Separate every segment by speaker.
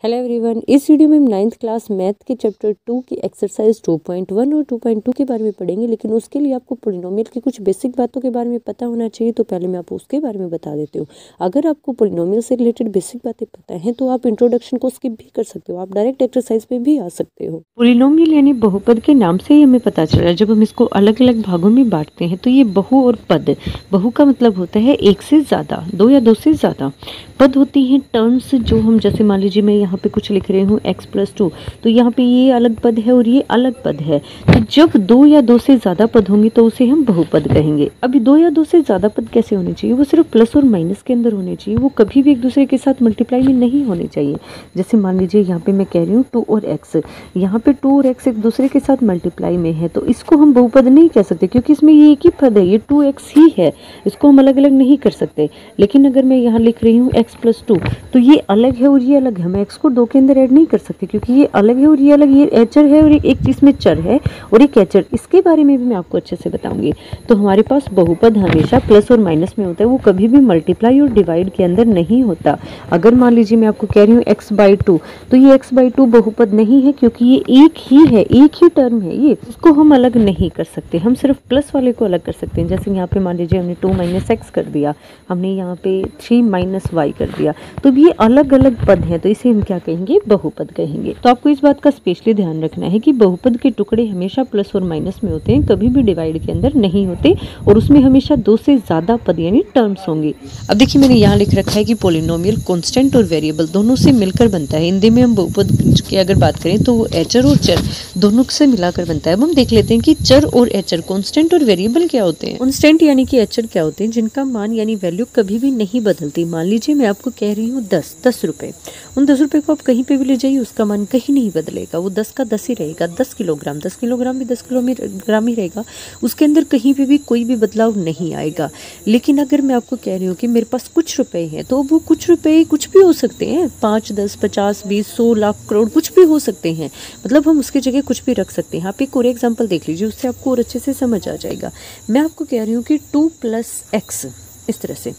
Speaker 1: Hello everyone, इस video में हम 9th क्लास मैथ के चैप्टर 2 की एक्सरसाइज 2.1 और 2.2 के बारे में पढ़ेंगे। लेकिन उसके लिए आपको पॉलिनोमियल की कुछ बेसिक बातों के बारे में पता होना चाहिए। तो पहले मैं आपको उसके बारे में बता देती हूँ। अगर आपको पॉलिनोमियल से रिलेटेड बेसिक बातें पता हैं तो आप इंट्रोडक्शन को स्किप भी कर सकते हो, आप डायरेक्ट एक्सरसाइज पे भी आ सकते हो। पॉलिनोमियल यानी बहुपद के नाम से ही हमें पता चला। जब हम इसको अलग अलग भागों में बांटते हैं तो ये बहु और पद, बहु का मतलब होता है एक से ज़्यादा, दो या दो से ज़्यादा। पद होती हैं टर्म्स, जो हम जैसे मान लीजिए मैं यहाँ पे कुछ लिख रही हूँ x+2, तो यहाँ पे ये अलग पद है और ये अलग पद है। तो जब दो या दो से ज़्यादा पद होंगे तो उसे हम बहुपद कहेंगे। अभी दो या दो से ज़्यादा पद कैसे होने चाहिए? वो सिर्फ प्लस और माइनस के अंदर होने चाहिए, वो कभी भी एक दूसरे के साथ मल्टीप्लाई में नहीं होने चाहिए। जैसे मान लीजिए यहाँ पे मैं कह रही हूँ 2 और x, यहाँ पे 2 और x एक दूसरे के साथ मल्टीप्लाई में है, तो इसको हम बहुपद नहीं कह सकते क्योंकि इसमें ये एक ही पद है, ये 2x ही है, इसको हम अलग अलग नहीं कर सकते। लेकिन अगर मैं यहाँ लिख रही हूँ x+2, तो ये अलग है और ये अलग है, मैं x को 2 के अंदर ऐड नहीं कर सकती क्योंकि ये अलग है और ये अलग, ये एचर है और एक चीज में चर है और एक एचर। इसके बारे में भी मैं आपको अच्छे से बताऊंगी। तो हमारे पास बहुपद हमेशा प्लस और माइनस में होता है, वो कभी भी मल्टीप्लाई और डिवाइड के अंदर नहीं होता। अगर मान लीजिए मैं आपको कह रही हूँ x/2, तो ये x/2 बहुपद नहीं है क्योंकि ये एक ही है, एक ही टर्म है, ये उसको हम अलग नहीं कर सकते। हम सिर्फ प्लस वाले को अलग कर सकते हैं। जैसे यहाँ पे मान लीजिए हमने 2 - x कर दिया, हमने यहाँ पे 3 - y कर दिया, तो ये अलग अलग पद हैं, तो इसे हम क्या कहेंगे? बहुपद कहेंगे। तो आपको इस बात का स्पेशली ध्यान रखना है कि बहुपद के टुकड़े हमेशा प्लस और माइनस में होते हैं, कभी भी डिवाइड के अंदर नहीं होते, और उसमें हमेशा दो से ज्यादा पद यानी टर्म्स होंगे। अब देखिए मैंने यहाँ लिख रखा है कि पॉलिनोमियल कांस्टेंट और वेरिएबल दोनों से मिलकर बनता है। हिंदी में हम बहुपद की अगर बात करें तो वो एचर और चर दोनों से मिलाकर बनता है। अब हम देख लेते हैं कि चर और एचर, कांस्टेंट और वेरिएबल क्या होते हैं। कांस्टेंट यानी कि एचर क्या होते हैं? जिनका मान यानी वैल्यू कभी भी नहीं बदलती। मान लीजिए मैं आपको कह रही हूँ 10 रुपए, उन 10 रुपए को आप कहीं पे भी ले जाइए, उसका मान कहीं नहीं बदलेगा, वो 10 का 10 ही रहेगा। 10 किलोग्राम भी 10 किलोग्राम ही रहेगा, उसके अंदर कहीं पे भी कोई भी बदलाव नहीं आएगा। लेकिन अगर मैं आपको कह रही हूँ कि मेरे पास कुछ रुपए हैं, तो वो कुछ रुपए कुछ भी हो सकते हैं, 5, 10, 50, 20, 100, लाख, करोड़, कुछ भी हो सकते हैं। मतलब हम उसकी जगह कुछ भी रख सकते हैं। आप एक और एग्जाम्पल देख लीजिए, उससे आपको और अच्छे से समझ आ जाएगा। मैं आपको कह रही हूँ कि 2 + x, इस तरह से,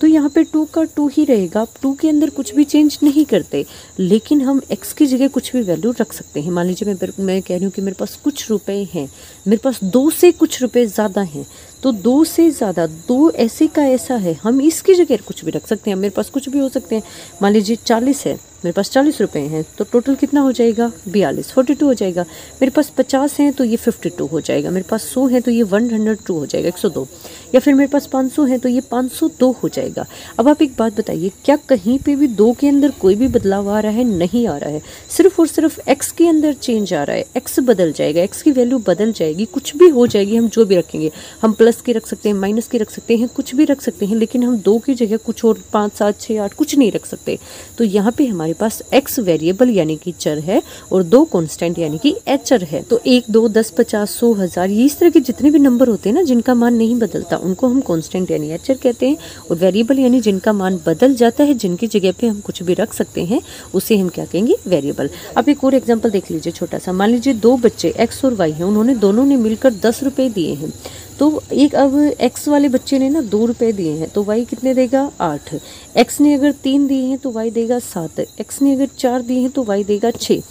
Speaker 1: तो यहाँ पे 2 का 2 ही रहेगा। आप 2 के अंदर कुछ भी चेंज नहीं करते, लेकिन हम x की जगह कुछ भी वैल्यू रख सकते हैं। मान लीजिए मैं कह रही हूँ कि मेरे पास कुछ रुपए हैं, मेरे पास 2 से कुछ रुपए ज़्यादा हैं, तो 2 से ज़्यादा, 2 ऐसे का ऐसा है, हम इसकी जगह कुछ भी रख सकते हैं। मेरे पास कुछ भी हो सकते हैं। मान लीजिए 40 है, मेरे पास 40 रुपए हैं, तो टोटल कितना हो जाएगा? 42, 42 हो जाएगा। मेरे पास 50 हैं तो ये 52 हो जाएगा। मेरे पास 100 है तो ये 102 हो जाएगा, 102। या फिर मेरे पास 500 है तो ये 502 हो जाएगा। अब आप एक बात बताइए, क्या कहीं पे भी 2 के अंदर कोई भी बदलाव आ रहा है? नहीं आ रहा है। सिर्फ और सिर्फ x के अंदर चेंज आ रहा है। x बदल जाएगा, x की वैल्यू बदल जाएगी, कुछ भी हो जाएगी। हम जो भी रखेंगे, हम प्लस की रख सकते हैं, माइनस की रख सकते हैं, कुछ भी रख सकते हैं, लेकिन हम 2 की जगह कुछ और 5, 7, 6, 8 कुछ नहीं रख सकते। तो यहाँ पे हमारे पास x वेरिएबल यानी कि चर है और 2 कांस्टेंट यानी कि एचर है। तो 1, 2, 10, 50, 100, 1000, ये इस तरह के जितने भी नंबर होते हैं ना, जिनका मान नहीं बदलता, उनको हम कांस्टेंट यानी एचर कहते हैं। और वेरिएबल यानी जिनका मान बदल जाता है, जिनकी जगह पे हम कुछ भी रख सकते हैं, उसे हम क्या कहेंगे? वेरिएबल। अब एक और एग्जांपल देख लीजिए छोटा सा। मान लीजिए 2 बच्चे x और y हैं, उन्होंने दोनों ने मिलकर 10 रुपए दिए हैं। तो एक, अब x वाले बच्चे ने ना 2 रुपए दिए हैं, तो y कितने देगा? 8। x ने अगर 3 दिए हैं तो y देगा 7। x ने अगर 4 दिए हैं तो y देगा 6।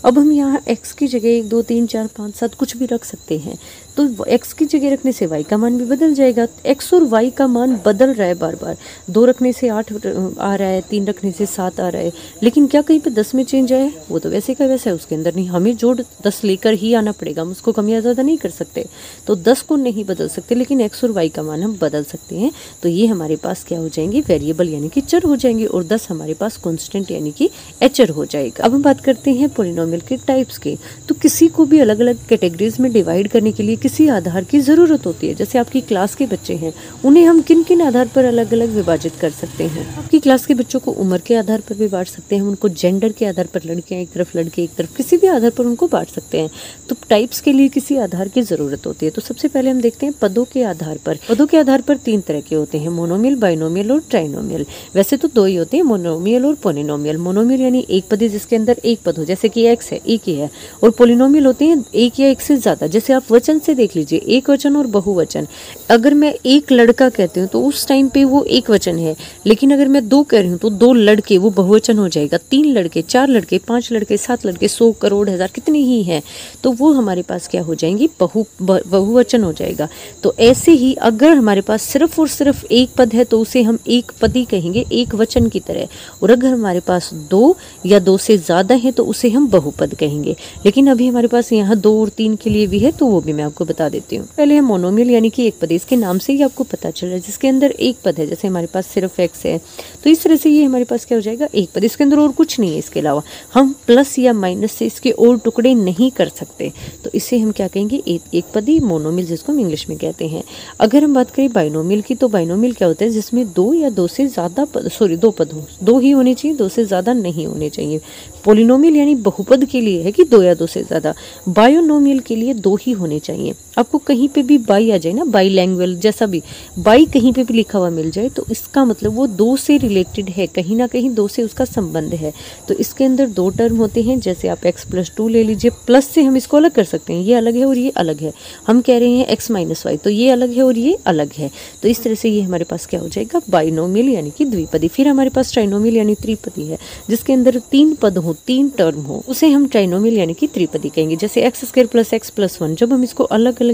Speaker 1: अब हम यहाँ x की जगह 1, 2, 3, 4, 5, 7 कुछ भी रख सकते हैं, तो x की जगह रखने से y का मान भी बदल जाएगा। x और y का मान बदल रहा है बार बार। 2 रखने से 8 आ रहा है, 3 रखने से 7 आ रहा है, लेकिन क्या कहीं पे 10 में चेंज आया? वो तो वैसे का वैसा है, उसके अंदर नहीं, हमें जोड़ 10 लेकर ही आना पड़ेगा, हम उसको कम या ज़्यादा नहीं कर सकते। तो 10 को नहीं बदल सकते, लेकिन x और y का मान हम बदल सकते हैं। तो ये हमारे पास क्या हो जाएंगे? वेरिएबल यानी कि चर हो जाएंगे, और 10 हमारे पास कांस्टेंट यानी कि एचर हो जाएगा। अब हम बात करते हैं पॉलिनोमियल के टाइप्स के। तो किसी को भी अलग अलग कैटेगरीज में डिवाइड करने के लिए किसी आधार की ज़रूरत होती है। जैसे आपकी क्लास के बच्चे हैं, उन्हें हम किन किन आधार पर अलग अलग विभाजित कर सकते हैं? आपकी क्लास के बच्चों को उम्र के आधार पर भी बांट सकते हैं, उनको जेंडर के आधार पर, लड़कियां एक तरफ लड़के एक तरफ, किसी भी आधार पर उनको बांट सकते हैं। तो टाइप्स के लिए किसी आधार की ज़रूरत होती है। तो सबसे पहले हम देखते हैं पदों के आधार पर। पदों के आधार पर 3 तरह के होते हैं, मोनोमियल, बाइनोमियल और ट्राइनोमियल। वैसे तो 2 ही होते हैं, मोनोमियल और पॉलिनोमियल। मोनोमियल यानी एक पद जिसके अंदर एक पद हो, जैसे कि x है, एक ही है। और पॉलिनोमियल होते हैं एक या एक से ज़्यादा। जैसे आप वचन से से देख लीजिए, एक वचन और बहुवचन। अगर मैं एक लड़का कहती हूँ तो उस टाइम पे वो एक वचन है, लेकिन अगर मैं दो कह रही हूँ तो दो लड़के वो बहुवचन हो जाएगा। 3 लड़के, 4 लड़के, 5 लड़के, 7 लड़के, 100 करोड़ हज़ार कितने ही हैं तो वो हमारे पास क्या हो जाएंगी, बहुवचन हो जाएगा। तो ऐसे ही अगर हमारे पास सिर्फ और सिर्फ एक पद है तो उसे हम एक पदी कहेंगे, एक वचन की तरह। और अगर हमारे पास 2 या 2 से ज़्यादा है तो उसे हम बहुपद कहेंगे। लेकिन अभी हमारे पास यहाँ 2 और 3 के लिए भी है तो वो भी मैं आपको बता देती हूँ। पहले है मोनोमियल यानी कि एक पद, इसके नाम से ही आपको पता चल रहा है, जिसके अंदर एक पद है। जैसे हमारे पास सिर्फ x है तो इस तरह से ये हमारे पास क्या हो जाएगा, एक पद, इसके अंदर और कुछ नहीं है। इसके अलावा हम प्लस या माइनस से इसके और टुकड़े नहीं कर सकते, तो इसे हम क्या कहेंगे, एक पदी, मोनोमियल जिसको हम इंग्लिश में कहते हैं। अगर हम बात करें बाइनोमियल की, तो बाइनोमियल क्या होता है, जिसमें 2 या 2 से ज़्यादा पद, 2 पद हो, 2 ही होने चाहिए, 2 से ज़्यादा नहीं होने चाहिए। पोलिनोमियल यानी बहुपद के लिए है कि 2 या 2 से ज़्यादा। बायोनोमियल के लिए 2 ही होने चाहिए। आपको कहीं पे भी बाई आ जाए ना, बाईलैंग्वेज जैसा भी बाई कहीं पे भी लिखा हुआ मिल जाए तो इसका मतलब वो 2 से रिलेटेड है, कहीं ना कहीं 2 से उसका संबंध है। तो इसके अंदर 2 टर्म होते हैं। जैसे आप x+2 ले लीजिए, प्लस से हम इसको अलग कर सकते हैं, ये अलग है और ये अलग है। हम कह रहे हैं x - y, तो ये अलग है और ये अलग है। तो इस तरह से ये हमारे पास क्या हो जाएगा, बाइनोमियल यानी कि द्विपदी। फिर हमारे पास ट्राइनोमियल यानी त्रिपदी है, जिसके अंदर 3 पद हो, 3 टर्म हो, उसे हम ट्राइनोमियल यानी कि त्रिपदी कहेंगे। जैसे x² + x + 1, जब हम इसको अलग अलग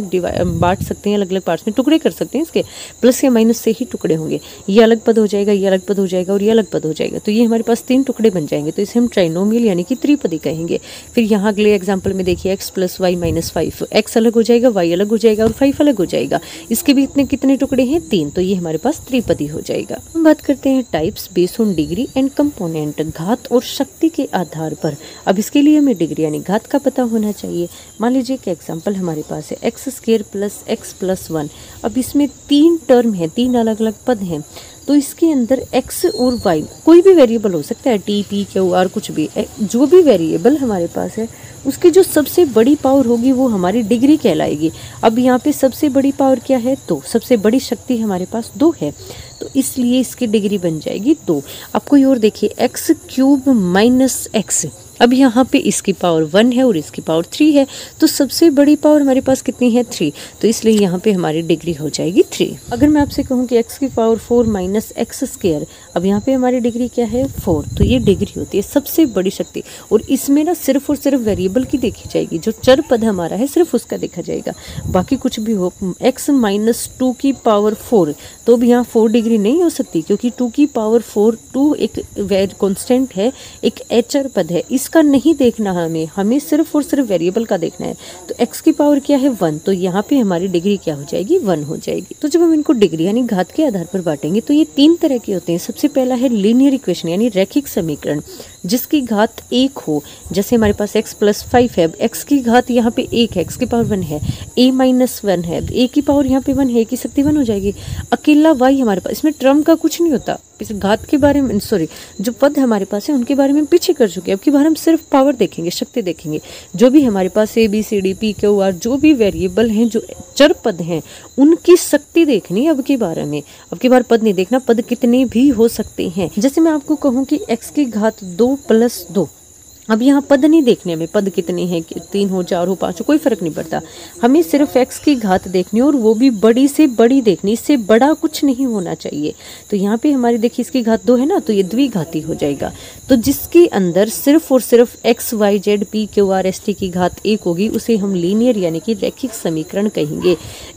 Speaker 1: बांट सकते हैं, अलग अलग पार्ट्स में टुकड़े कर सकते हैं, इसके प्लस या माइनस से ही टुकड़े होंगे। ये अलग पद हो जाएगा, ये अलग पद हो जाएगा और ये अलग पद हो जाएगा। तो ये हमारे पास 3 टुकड़े बन जाएंगे, तो इसे हम ट्राइनोमियल यानी कि त्रिपदी कहेंगे। फिर यहाँ अगले एग्जाम्पल में देखिए, x + y - 5, x अलग हो जाएगा, y अलग हो जाएगा और 5 अलग हो जाएगा। इसके भी इतने कितने टुकड़े हैं, 3, तो ये हमारे पास त्रिपदी हो जाएगा। हम बात करते हैं types based on degree and component, घात और शक्ति के आधार पर। अब इसके लिए हमें डिग्री यानी घात का पता होना चाहिए। मान लीजिए कि एग्जाम्पल हमारे पास है x² + x + 1। अब इसमें 3 टर्म है, 3 अलग अलग पद हैं, तो इसके अंदर x और y कोई भी वेरिएबल हो सकता है, t, p, q, r, कुछ भी, जो भी वेरिएबल हमारे पास है उसकी जो सबसे बड़ी पावर होगी वो हमारी डिग्री कहलाएगी। अब यहाँ पे सबसे बड़ी पावर क्या है, 2, सबसे बड़ी शक्ति हमारे पास 2 है, तो इसलिए इसकी डिग्री बन जाएगी 2। अब कोई और देखिए, x³ - x, अब यहाँ पे इसकी पावर 1 है और इसकी पावर 3 है, तो सबसे बड़ी पावर हमारे पास कितनी है, 3, तो इसलिए यहाँ पे हमारी डिग्री हो जाएगी 3। अगर मैं आपसे कहूँ कि x की पावर 4 - x², अब यहाँ पे हमारी डिग्री क्या है, 4, तो ये डिग्री होती है सबसे बड़ी शक्ति। और इसमें ना सिर्फ और सिर्फ वेरिएबल की देखी जाएगी, जो चर पद हमारा है सिर्फ उसका देखा जाएगा, बाकी कुछ भी हो। x - 2 की पावर 4, तो भी यहाँ 4 डिग्री नहीं हो सकती, क्योंकि 2 की पावर 4, 2 एक कॉन्स्टेंट है, एक चर पद है, इसका नहीं देखना हमें सिर्फ और सिर्फ वेरिएबल का देखना है। तो x की पावर क्या है, 1, तो यहाँ पे हमारी डिग्री क्या हो जाएगी, 1 हो जाएगी। तो जब हम इनको डिग्री यानी घात के आधार पर बांटेंगे तो ये 3 तरह के होते हैं। सबसे पहला है लीनियर इक्वेशन यानी रैखिक समीकरण, जिसकी घात 1 हो। जैसे हमारे पास x + 5 है, x की घात यहाँ पे 1 है, x की पावर 1 है, a - 1 है, a की पावर यहाँ पे 1 है, की शक्ति 1 हो जाएगी। अकेला y हमारे पास, इसमें टर्म का कुछ नहीं होता। इस घात के बारे में, सॉरी, जो पद हमारे पास है उनके बारे में पीछे कर चुके हैं। अब की बार हम सिर्फ पावर देखेंगे, शक्ति देखेंगे। जो भी हमारे पास a, b, c, d, p, q, r, जो भी वेरिएबल हैं, जो चर पद हैं, उनकी शक्ति देखनी है अब की बार में। अब की बार पद नहीं देखना, पद कितने भी हो सकते हैं। जैसे मैं आपको कहूँ कि x की घात 2 + 2, अब यहाँ पद नहीं देखने में, पद कितने हैं, 3 हो, 4 हो, 5 हो, कोई फर्क नहीं पड़ता। हमें सिर्फ x की घात देखनी और वो भी बड़ी से बड़ी देखनी, इससे बड़ा कुछ नहीं होना चाहिए। तो यहाँ पे हमारी देखिए इसकी घात 2 है ना, तो ये द्विघाती हो जाएगा। तो जिसके अंदर सिर्फ और सिर्फ x, y, z, p, q, r, s, t की घात 1 होगी, उसे हम लीनियर यानी कि रैखिक समीकरण कहेंगे।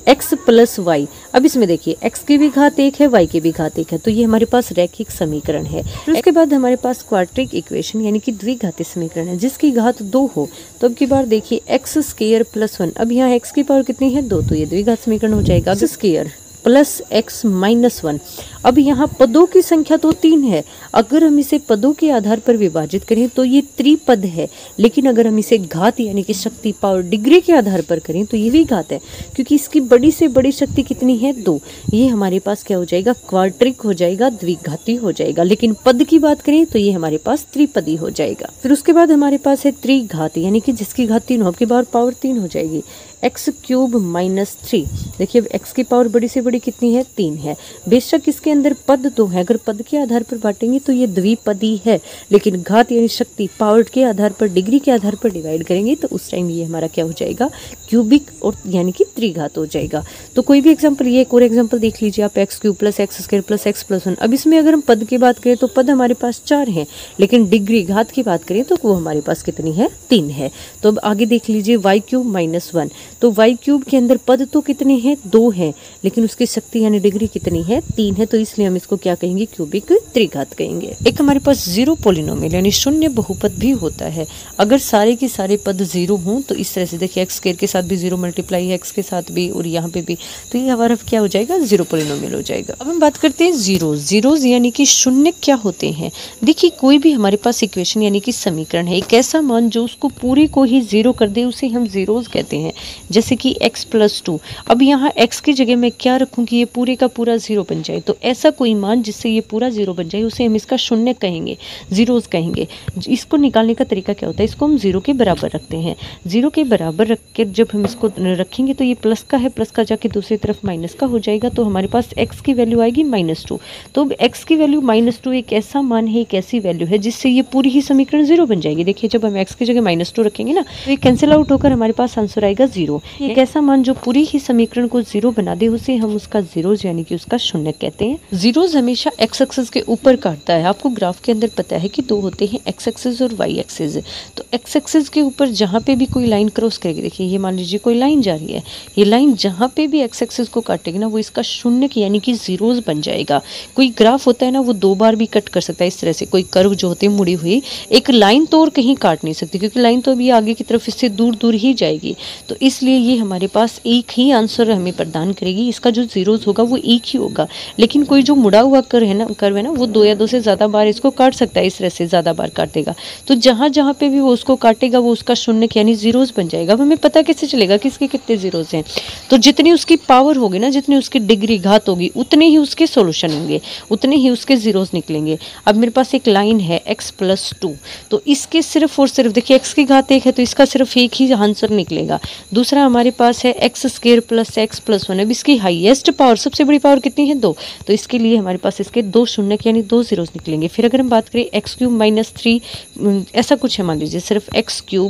Speaker 1: x + y, अब इसमें देखिए x की भी घात 1 है, y की भी घात 1 है, तो ये हमारे पास रैखिक समीकरण है। फिर उसके बाद हमारे पास क्वाड्रेटिक इक्वेशन यानी कि द्विघाती समीकरण है, जिसकी घात 2 हो। तो अब की बार देखिए x² + 1, अब यहाँ x की पावर कितनी है, 2, तो ये द्विघात समीकरण हो जाएगा। x² + x - 1, अब यहाँ पदों की संख्या तो 3 है, अगर हम इसे पदों के आधार पर विभाजित करें तो ये त्रिपद है, लेकिन अगर हम इसे घात यानी कि शक्ति, पावर, डिग्री के आधार पर करें तो ये भी घात है, क्योंकि इसकी बड़ी से बड़ी शक्ति कितनी है, 2। ये हमारे पास क्या हो जाएगा, क्वाड्रिक हो जाएगा, द्विघाती हो जाएगा। लेकिन पद की बात करें तो ये हमारे पास त्रिपदी हो जाएगा। फिर उसके बाद हमारे पास है त्रिघात यानी कि जिसकी घात 3 हो, आपकी बार पावर 3 हो जाएगी। x³ - 3, देखिए अब x की पावर बड़ी से बड़ी बड़ी कितनी है, 3 है। बेशक इसके अंदर पद 2 है, अगर पद के आधार पर बांटेंगे तो ये द्विपदी है, लेकिन घात यानी शक्ति पावर के आधार पर, डिग्री के आधार पर डिवाइड करेंगे तो उस टाइम ये हमारा क्या हो जाएगा, क्यूबिक और यानी कि त्रिघात हो जाएगा। तो कोई भी एग्जाम्पल, ये एक और एग्जाम्पल देख लीजिए आप, x cube plus x square plus x plus 1। अब इसमें अगर हम पद की बात करें तो पद हमारे पास 4 हैं, लेकिन डिग्री घात की बात करें तो वो हमारे पास कितनी है, 3 है। तो अब आगे देख लीजिए वाई क्यूब माइनस 1, तो वाई क्यूब के अंदर पद तो कितने हैं, 2 हैं, लेकिन उसकी शक्ति यानी डिग्री कितनी है, 3 है। तो इसलिए हम इसको क्या कहेंगे, क्यूबिक त्रिघात कहेंगे। एक हमारे पास जीरो पॉलिनोमियल यानी शून्य बहुपद भी होता है। अगर सारे के सारे पद 0 हों तो इस तरह से देखिए, एक्स स्क्वायर के साथ भी 0 मल्टीप्लाई है, एक्स के साथ भी और यहाँ पे भी, तो ये हमारा क्या हो जाएगा, जीरो पॉलिनोमियल हो जाएगा। अब हम बात करते हैं जीरोज यानी कि शून्य क्या होते हैं। देखिए कोई भी हमारे पास इक्वेशन यानी कि समीकरण है, एक ऐसा मान जो उसको पूरे को ही 0 कर दे उसे हम जीरोज कहते हैं। जैसे कि x + 2, अब यहाँ x की जगह मैं क्या रखूँ कि ये पूरे का पूरा 0 बन जाए, तो ऐसा कोई मान जिससे ये पूरा 0 बन जाए उसे हम इसका शून्य कहेंगे, जीरोज कहेंगे। इसको निकालने का तरीका क्या होता है, इसको हम 0 के बराबर रखते हैं। 0 के बराबर रख के जब हम इसको रखेंगे तो ये प्लस का है, प्लस का जाके दूसरी तरफ माइनस का हो जाएगा, तो हमारे पास x की वैल्यू आएगी -2। तो अब x की वैल्यू -2 एक ऐसा मान है, एक ऐसी वैल्यू है जिससे ये पूरी ही समीकरण 0 बन जाएगी। देखिए जब हम x की जगह -2 रखेंगे ना तो ये कैंसिल आउट होकर हमारे पास आंसर आएगा 0। एक ऐसा मान जो पूरी ही समीकरण को 0 बना दे उसे हम उसका जीरोज यानी कि उसका शून्य कहते हैं। जीरोज हमेशा x एक्सिस के ऊपर काटता है। आपको ग्राफ के अंदर पता है कि 2 होते हैं, x एक्सिस और y एक्सिस। तो x एक्सिस के ऊपर जहाँ पे भी कोई लाइन क्रॉस करेगी, देखिए ये मान लीजिए कोई लाइन जा रही है, ये लाइन जहाँ पे भी x एक्सिस को काटेगी ना वो इसका शून्य यानी कि जीरोज बन जाएगा। कोई ग्राफ होता है ना वो 2 बार भी कट कर सकता है, इस तरह से कोई कर्व जो होती है मुड़ी हुई, एक लाइन तो और कहीं काट नहीं सकती क्योंकि लाइन तो अभी आगे की तरफ इससे दूर दूर ही जाएगी। तो इसलिए ये हमारे पास एक ही आंसर हमें प्रदान करेगी, इसका जो जीरोज होगा वो एक ही होगा। लेकिन कोई जो मुड़ा हुआ कर्व है ना वो 2 या 2 से ज़्यादा बार इसको काट सकता है, इस तरह से ज़्यादा बार काटेगा। तो जहाँ जहाँ पे भी वो उसको काटेगा वो उसका शून्य यानी जीरोज बन जाएगा। अब हमें पता कैसे चलेगा कि इसके कितने जीरोज हैं, तो जितनी उसकी पावर होगी ना, जितनी उसकी डिग्री घात होगी उतने ही उसके सॉल्यूशन होंगे, उतने ही उसके जीरोज निकलेंगे। अब मेरे पास एक लाइन है x + 2, तो इसके सिर्फ और सिर्फ देखिए x की घात 1 है तो इसका सिर्फ एक ही आंसर निकलेगा। दूसरा हमारे पास है x² + x + 1, अब इसकी हाईएस्ट पावर, सबसे बड़ी पावर कितनी है, 2, तो इसके लिए हमारे पास इसके 2 शून्य यानी 2 जीरोज निकलेंगे। फिर अगर हम बात करें x³ - 3 ऐसा कुछ है, मान लीजिए सिर्फ x³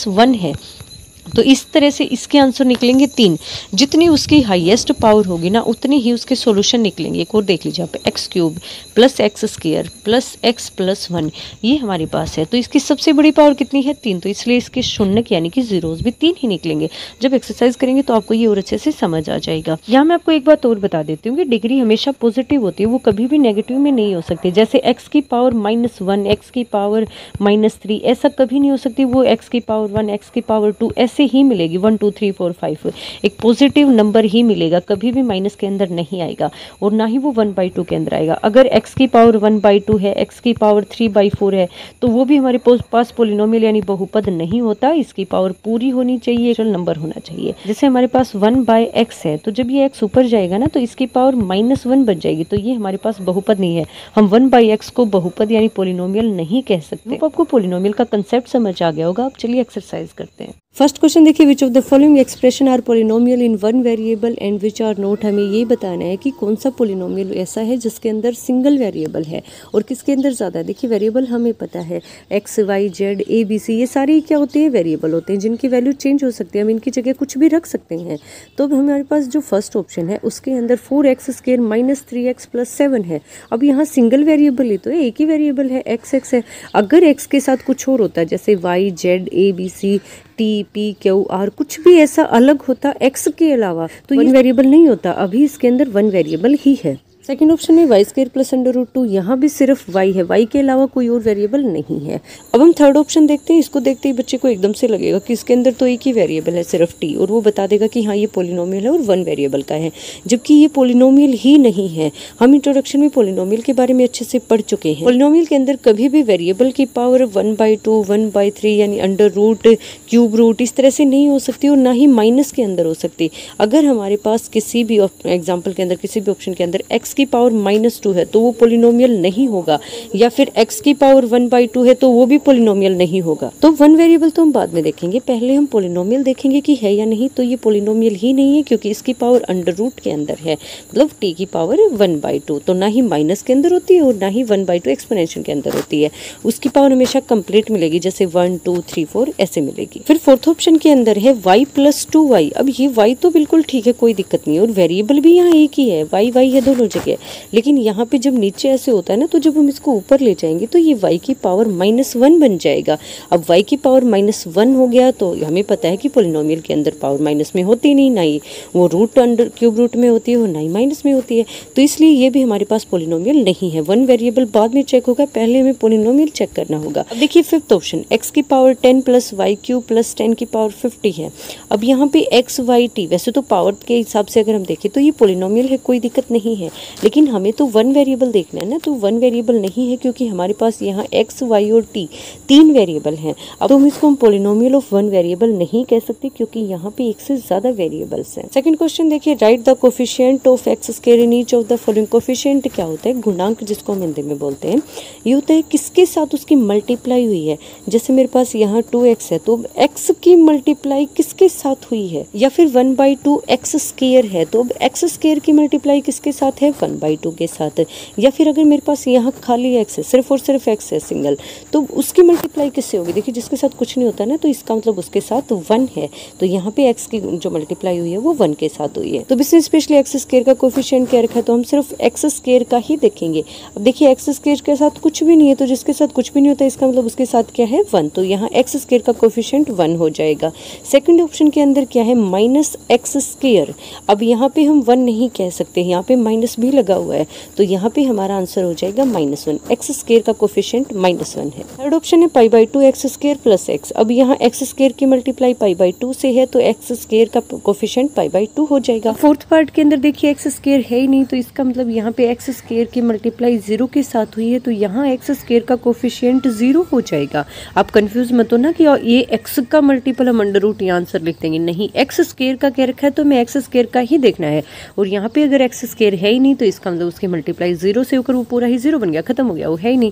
Speaker 1: - 1 है, तो इस तरह से इसके आंसर निकलेंगे 3। जितनी उसकी हाईएस्ट पावर होगी ना उतने ही उसके सॉल्यूशन निकलेंगे। एक और देख लीजिए आप, x³ + x² + x + 1 ये हमारे पास है, तो इसकी सबसे बड़ी पावर कितनी है, 3, तो इसलिए इसके शून्य यानी कि जीरोज भी 3 ही निकलेंगे। जब एक्सरसाइज करेंगे तो आपको ये और अच्छे से समझ आ जाएगा। यहाँ मैं आपको एक बात और बता देती हूँ कि डिग्री हमेशा पॉजिटिव होती है, वो कभी भी नेगेटिव में नहीं हो सकती। जैसे x की पावर -1, x की पावर -3 ऐसा कभी नहीं हो सकती, वो x की पावर 1, x की पावर 2 ऐसे ही मिलेगी, 1 2 3 4 5 एक पॉजिटिव नंबर ही मिलेगा, कभी भी माइनस के अंदर नहीं आएगा और ना ही वो 1/2 के अंदर आएगा। अगर x की पावर 1/2 है, x की पावर 3/4 है तो वो भी हमारे पास पॉलिनोमियल यानी बहुपद नहीं होता, इसकी पावर पूरी होनी चाहिए, नंबर होना चाहिए। जैसे हमारे पास 1/x है, तो जब ये x ऊपर जाएगा ना तो इसकी पावर -1 बन जाएगी, तो ये हमारे पास बहुपद नहीं है। हम 1/x को बहुपद यानी पॉलिनोमियल नहीं कह सकते। तो आपको पॉलिनोमियल का कंसेप्ट समझ आ गया होगा। अब चलिए एक्सरसाइज करते हैं। फर्स्ट क्वेश्चन देखिए, which of the following expression are polynomial in 1 variable and which are not. हमें ये बताना है कि कौन सा पॉलिनोमियल ऐसा है जिसके अंदर सिंगल वेरिएबल है और किसके अंदर ज़्यादा है। देखिए वेरिएबल हमें पता है x, y, z, a, b, c ये सारे क्या होते हैं, वेरिएबल होते हैं जिनकी वैल्यू चेंज हो सकती है, हम इनकी जगह कुछ भी रख सकते हैं। तो अब हमारे पास जो फर्स्ट ऑप्शन है उसके अंदर 4x² - 3x + 7 है। अब यहाँ सिंगल वेरिएबल ही तो है, एक ही वेरिएबल है, x है। अगर x के साथ कुछ और होता है जैसे y, z, a, b, c, t, p, q, r कुछ भी ऐसा अलग होता x के अलावा तो ये वेरिएबल नहीं होता। अभी इसके अंदर 1 वेरिएबल ही है। सेकेंड ऑप्शन है y² + √2, यहाँ भी सिर्फ y है, y के अलावा कोई और वेरिएबल नहीं है। अब हम थर्ड ऑप्शन देखते हैं। इसको देखते ही बच्चे को एकदम से लगेगा कि इसके अंदर तो एक ही वेरिएबल है सिर्फ t, और वो बता देगा कि हाँ ये पॉलिनोमियल है और 1 वेरिएबल का है, जबकि ये पॉलिनोमियल ही नहीं है। हम इंट्रोडक्शन में पॉलिनोमियल के बारे में अच्छे से पढ़ चुके हैं। पॉलिनोमियल के अंदर कभी भी वेरिएबल की पावर 1/2, 1/3 यानी √, क्यूब रूट इस तरह से नहीं हो सकती और ना ही माइनस के अंदर हो सकती। अगर हमारे पास किसी भी एग्जाम्पल के अंदर, किसी भी ऑप्शन के अंदर x x की पावर -2 है तो वो पोलिनोमियल नहीं होगा, या फिर x की पावर 1/2 है तो वो भी पोलिनोमियल नहीं होगा। तो वन वेरिएबल तो हम बाद में देखेंगे, पहले हम पोलिनोमियल देखेंगे कि है या नहीं। तो ये पोलिनोमियल ही नहीं है क्योंकि इसकी पावर अंडर रूट के अंदर है, मतलब t की पावर 1/2, तो ना ही माइनस के अंदर होती है और ना ही 1/2 एक्सपोनेंशियल के अंदर होती है। उसकी पावर हमेशा कंप्लीट मिलेगी, जैसे 1 2 3 4 ऐसे मिलेगी। फिर फोर्थ ऑप्शन के अंदर है y + 2y। अब ये y तो बिल्कुल ठीक है, कोई दिक्कत नहीं है, और वेरिएबल भी यहाँ एक ही है, y है दोनों जगह। लेकिन यहाँ पे जब नीचे ऐसे होता है ना, तो जब हम इसको ऊपर ले जाएंगे तो ये y की पावर -1 बन जाएगा। अब y की पावर -1 हो गया तो हमें पता है कि पोलिनोमियल के अंदर पावर माइनस में होती नहीं, ना ही वो रूट अंडर क्यूब रूट में होती है और ना ही माइनस में होती है, तो इसलिए ये भी हमारे पास पोलिनोमियल नहीं है। वन वेरिएबल बाद में चेक होगा, पहले हमें पोलिनोमियल चेक करना होगा। अब देखिए फिफ्थ ऑप्शन, x की पावर 10 + y³ + 10 की पावर 50 है। अब यहाँ पे x y t, वैसे तो पावर के हिसाब से अगर हम देखें तो ये पोलिनोमियल है, कोई दिक्कत नहीं है, लेकिन हमें तो वन वेरिएबल देखना है ना, तो वन वेरिएबल नहीं है क्योंकि हमारे पास यहाँ x y और t 3 वेरिएबल हैं। अब तो हम इसको हम पोलिनोमियल ऑफ वन वेरिएबल नहीं कह सकते क्योंकि यहाँ पे एक से ज्यादा वेरिएबल्स हैं। सेकंड क्वेश्चन देखिए, right the coefficient of x² in each of the following. Coefficient क्या होता है? गुणांक, जिसको हम हिंदी में बोलते हैं। ये होता है किसके साथ उसकी मल्टीप्लाई हुई है। जैसे मेरे पास यहाँ 2x है तो x की मल्टीप्लाई किसके साथ हुई है, या फिर 1/2 x² है तो अब x² की मल्टीप्लाई किसके साथ है? 1/2 के साथ। या फिर अगर मेरे पास यहाँ खाली x है, सिर्फ और सिर्फ x है सिंगल, तो उसकी मल्टीप्लाई किससे होगी? देखिए जिसके साथ कुछ नहीं होता ना, तो इसका मतलब उसके साथ 1 है, तो यहाँ पे x की जो मल्टीप्लाई हुई है वो 1 के साथ हुई है। तो इसमें स्पेशली x² का कोफिशिएंट क्या रखा है, तो हम सिर्फ x² का ही देखेंगे। अब देखिए x² के साथ कुछ भी नहीं है, तो जिसके साथ कुछ भी नहीं होता इसका मतलब उसके साथ क्या है? 1, तो यहाँ x² का कोफिशिएंट 1 हो जाएगा। सेकंड ऑप्शन के अंदर क्या है? -x²। अब यहाँ पे हम 1 नहीं कह सकते, यहाँ पे माइनस भी लगा हुआ है, तो यहाँ पे हमारा आंसर हो जाएगा -1। x² का कोफिशिएंट -1 है। थर्ड ऑप्शन है π/2 x² + x। अब यहाँ x² की मल्टीप्लाई π/2 से है तो x² का कोफिशिएंट π/2 हो जाएगा। फोर्थ पार्ट के अंदर देखिए x² है ही नहीं, तो इसका मतलब यहाँ पे x² की मल्टीप्लाई 0 के साथ हुई है, तो यहाँ x² का कोफिशिएंट 0 हो जाएगा। आप कंफ्यूज मत हो ना कि ये x का मल्टीपल हम अंडर रूट यहाँ आंसर लिख देंगे, नहीं, x² का क्या रखा है तो हमें x² का ही देखना है। और यहाँ पे अगर x² है ही नहीं तो इसका मतलब उसकी मल्टीप्लाई 0 से होकर वो पूरा ही 0 बन गया, खत्म हो गया, वो है ही नहीं,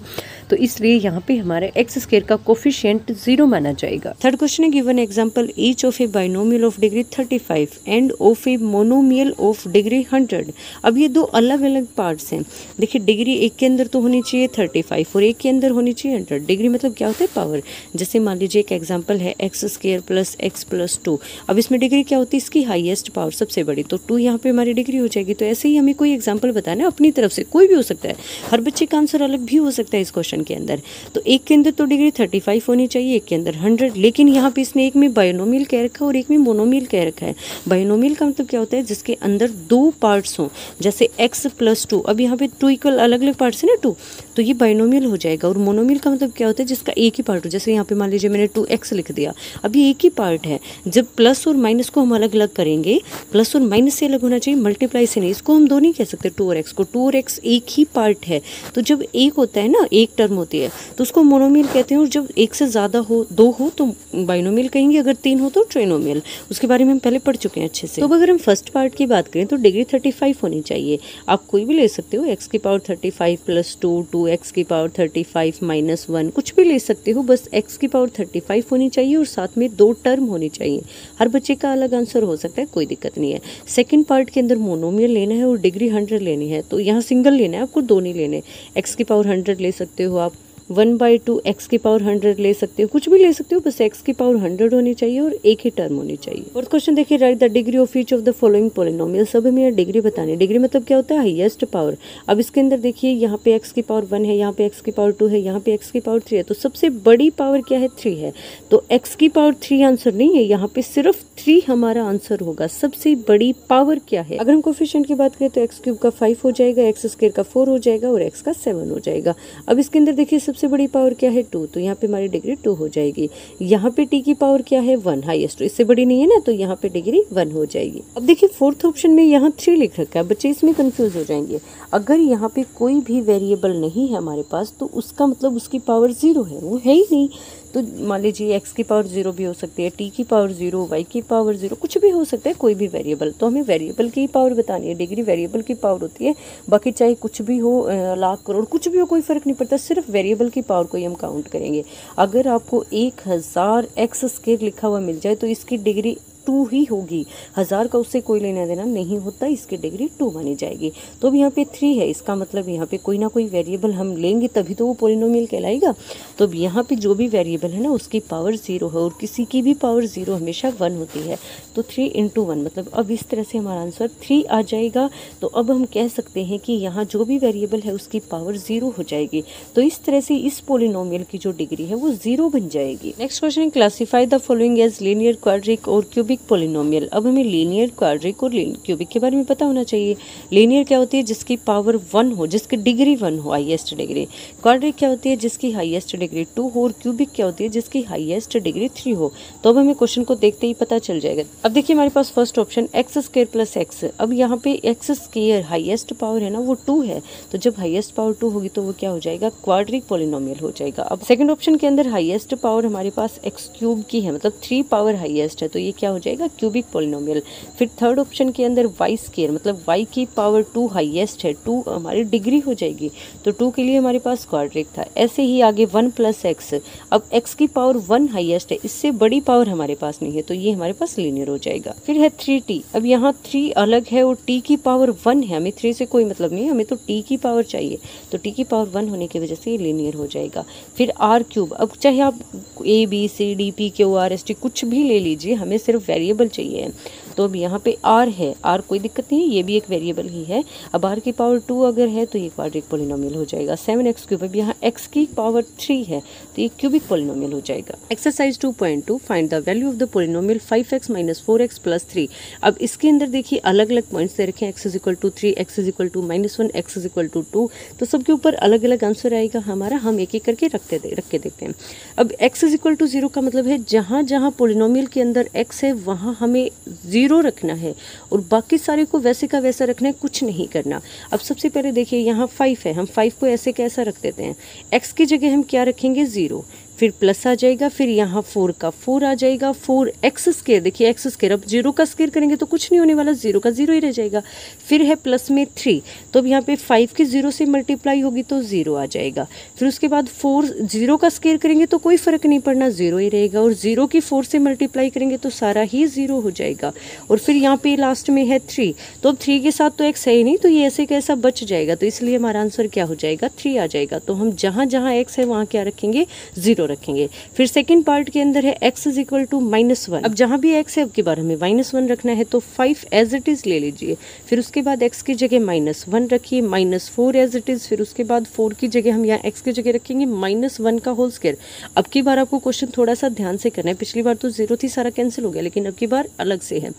Speaker 1: तो इसलिए यहाँ पे हमारे x² का कोफिशिएंट 0 माना जाएगा। थर्ड क्वेश्चन है, given example each of A binomial of degree 35 end of a monomial of degree 100। अब ये दो अलग अलग पार्ट्स हैं। देखिए डिग्री एक के अंदर तो होनी चाहिए 35 और एक के अंदर होनी चाहिए 100। डिग्री मतलब क्या होता है? पावर। जैसे मान लीजिए एक एग्जांपल है x² + x + 2। अब इसमें डिग्री क्या होती है? इसकी हाईएस्ट पावर, सबसे बड़ी, तो 2 यहाँ पे हमारी डिग्री हो जाएगी। तो ऐसे ही हमें कोई एग्जाम्पल बताना है अपनी तरफ से, कोई भी हो सकता है, हर बच्चे का आंसर अलग भी हो सकता है इस क्वेश्चन के अंदर। तो एक के अंदर तो डिग्री 35 होनी चाहिए, एक के अंदर 100, लेकिन यहाँ पे इसने एक में बाइनोमियल कह रखा है और एक में मोनोमियल कह रखा है। बाइनोमियल का मतलब क्या होता है? जिसके अंदर 2 पार्ट्स हों, जैसे x + 2। अब यहाँ पे 2 इक्वल अलग अलग पार्ट्स है ना 2, तो ये बाइनोमियल हो जाएगा। और मोनोमियल का मतलब क्या होता है? जिसका एक ही पार्ट हो, जैसे यहाँ पे मान लीजिए मैंने 2x लिख दिया, अब ये एक ही पार्ट है। जब प्लस और माइनस को हम अलग अलग करेंगे, प्लस और माइनस से अलग होना चाहिए, मल्टीप्लाई से नहीं। इसको हम 2 नहीं कह सकते 2 और x को, 2 और x एक ही पार्ट है। तो जब एक होता है ना, एक टर्म होती है, तो उसको मोनोमियल कहते हैं। और जब एक से ज़्यादा हो, 2 हो, तो बाइनोमियल कहेंगे, अगर 3 हो तो ट्रिनोमियल। उसके बारे में हम पहले पढ़ चुके हैं अच्छे से। तो अगर हम फर्स्ट पार्ट की बात करें तो डिग्री 35 होनी चाहिए। आप कोई भी ले सकते हो, x की पावर 35 + 2, 2x की पावर 35 - 1, कुछ भी ले सकते हो, बस x की पावर 35 होनी चाहिए और साथ में 2 टर्म होनी चाहिए। हर बच्चे का अलग आंसर हो सकता है, कोई दिक्कत नहीं है। सेकंड पार्ट के अंदर मोनोमियल लेना है और डिग्री 100 लेनी है, तो यहाँ सिंगल लेना है आपको, 2 नहीं लेने। x की पावर 100 ले सकते हो आप, 1/2 x की पावर 100 ले सकते हो, कुछ भी ले सकते हो, बस x की पावर 100 होनी चाहिए और एक ही टर्म होनी चाहिए। फोर्थ क्वेश्चन देखिए, right the degree of each of the following polynomial. सब हमें यहाँ डिग्री बतानी है। डिग्री मतलब क्या होता है? Highest power. अब इसके अंदर देखिए यहाँ पे x की पावर 1 है, यहाँ पे x की पावर 2 है, यहाँ पे x की पावर 3 है, तो सबसे बड़ी पावर क्या है? 3 है। तो x की पावर 3 आंसर नहीं है, यहाँ पे सिर्फ 3 हमारा आंसर होगा। सबसे बड़ी पावर क्या है? अगर हम कोफिशिएंट की बात करें तो x³ का 5 हो जाएगा, x² का 4 हो जाएगा और x का 7 हो जाएगा। अब इसके अंदर देखिए सबसे बड़ी पावर क्या है? 2, तो यहाँ पे हमारी डिग्री 2 हो जाएगी। यहाँ पे t की पावर क्या है? 1, हाईएस्ट, इससे बड़ी नहीं है ना, तो यहाँ पे डिग्री 1 हो जाएगी। अब देखिए फोर्थ ऑप्शन में यहाँ 3 लिख रखा है, बच्चे इसमें कंफ्यूज हो जाएंगे। अगर यहाँ पे कोई भी वेरिएबल नहीं है हमारे पास, तो उसका मतलब उसकी पावर 0 है, वो है ही नहीं। तो मान लीजिए x की पावर 0 भी हो सकती है, t की पावर 0, y की पावर 0, कुछ भी हो सकता है, कोई भी वेरिएबल। तो हमें वेरिएबल की पावर बतानी है, डिग्री वेरिएबल की पावर होती है, बाकी चाहे कुछ भी हो, लाख करोड़ कुछ भी हो, कोई फ़र्क नहीं पड़ता, सिर्फ वेरिएबल की पावर को ही हम काउंट करेंगे। अगर आपको 1000 एक्स स्क्वायर लिखा हुआ मिल जाए तो इसकी डिग्री 2 ही होगी, 1000 का उससे कोई लेना देना नहीं होता, इसकी डिग्री 2 मानी जाएगी। तो अब यहाँ पे 3 है, इसका मतलब यहाँ पे कोई ना कोई वेरिएबल हम लेंगे तभी तो वो पोलिनोमियल कहलाएगा। तो अब यहाँ पे जो भी वेरिएबल है ना उसकी पावर 0 है और किसी की भी पावर 0 हमेशा 1 होती है। तो 3 × 1 मतलब अब इस तरह से हमारा आंसर 3 आ जाएगा। तो अब हम कह सकते हैं कि यहाँ जो भी वेरिएबल है उसकी पावर 0 हो जाएगी। तो इस तरह से इस पोलिनोमियल की जो डिग्री है वो 0 बन जाएगी। Next question, classify the following as linear, quadratic और क्यूबिक पोलिनोमियल। अब हमें लीनियर, क्वाड्रिक और क्यूबिक के बारे में पता होना चाहिए। लीनियर क्या होती है? जिसकी पावर 1 हो, जिसकी डिग्री 1 हो, हाईएस्ट डिग्री। क्वाड्रिक क्या होती है? जिसकी हाईएस्ट डिग्री 2 हो। और क्यूबिक क्या होती है? जिसकी हाईएस्ट डिग्री 3 हो। तो अब हमें क्वेश्चन को देखते ही पता चल जाएगा। अब देखिए हमारे पास first option x square plus x. अब यहाँ पे एक्स स्क्वायर हाईएस्ट पावर है ना वो 2 है, तो जब हाईएस्ट पावर 2 होगी तो वो क्या हो जाएगा? क्वाड्रिक पोलिनोमियल हो जाएगा। अब सेकंड ऑप्शन के अंदर हाईएस्ट पावर हमारे पास एक्स क्यूब की है, मतलब 3 पावर हाईएस्ट है, तो ये क्या हो जाएगा? Cubic polynomial. फिर थर्ड ऑप्शन के अंदर वाई स्क्वायर, मतलब वाई की पावर 2 हाईएस्ट है, 2 हमारी डिग्री हो जाएगी, तो 2 के लिए हमारे पास क्वाड्रिक था। ऐसे ही आगे 1 प्लस एक्स, अब एक्स की पावर 1 हाईएस्ट है, इससे बड़ी पावर हमारे पास नहीं है, तो ये हमारे पास लीनियर हो जाएगा। फिर है 3t। अब यहाँ 3 अलग है और t की पावर 1 है, हमें 3 से कोई मतलब नहीं है, हमें तो t की पावर चाहिए, तो t की पावर 1 होने की वजह से ये लीनियर हो जाएगा। फिर r क्यूब, अब चाहे आप a b c d p q r s t कुछ भी ले लीजिए, हमें सिर्फ वेरिएबल चाहिए। तो अब यहाँ पे r है, r कोई दिक्कत नहीं है, ये भी एक वेरिएबल ही है। अब r की पावर 2 अगर है तो ये क्वाड्रिक पोलिनोमियल हो जाएगा। 7x क्यूब, अब यहाँ x की पावर 3 है तो ये क्यूबिक पोलिनोमियल हो जाएगा। Exercise 2.2, find the value of the polynomial 5x - 4x + 3। अब इसके अंदर देखिए अलग अलग पॉइंट्स दे रखे हैं, x = 3, x = -1, x = 2, तो सबके ऊपर अलग अलग आंसर आएगा हमारा। हम एक एक करके रख के देखते हैं। अब x = 0 का मतलब है जहाँ जहाँ पोलिनोमियल के अंदर x है वहाँ हमें 0 रखना है और बाकी सारे को वैसे का वैसा रखना है, कुछ नहीं करना। अब सबसे पहले देखिए यहाँ 5 है, हम 5 को ऐसे कैसा रख देते हैं, x की जगह हम क्या रखेंगे? 0, फिर प्लस आ जाएगा, फिर यहाँ 4 का 4 आ जाएगा, 4x स्क्वायर, देखिए एक्स स्क्वायर, अब 0 का स्क्वायर करेंगे तो कुछ नहीं होने वाला, 0 का 0 ही रह जाएगा। फिर है प्लस में 3, तो अब यहाँ पे 5 की 0 से मल्टीप्लाई होगी तो 0 आ जाएगा। फिर उसके बाद 4 0 का स्क्वायर करेंगे तो कोई फर्क नहीं पड़ना, 0 ही रहेगा, और 0 की 4 से मल्टीप्लाई करेंगे तो सारा ही 0 हो जाएगा। और फिर यहाँ पे लास्ट में है 3, तो अब 3 के साथ तो x है ही नहीं, तो ये ऐसे कैसा बच जाएगा, तो इसलिए हमारा आंसर क्या हो जाएगा? 3 आ जाएगा। तो हम जहाँ जहाँ x है वहाँ क्या रखेंगे? 0 रखेंगे। फिर सेकंड पार्ट के अंदर है x = -1, अब जहाँ भी x है अब की बार हमें -1 रखना है, तो 5 एज इट इज ले लीजिए। फिर उसके बाद x की जगह -1 रखिए, -4 एज इट इज, फिर उसके बाद 4 की जगह हम यहाँ x की जगह रखेंगे -1 का होल स्क्वायर। अब की बार आपको क्वेश्चन थोड़ा सा ध्यान से करना है, पिछली बार तो 0 थी, सारा कैंसिल हो गया, लेकिन अब की बार अलग से है।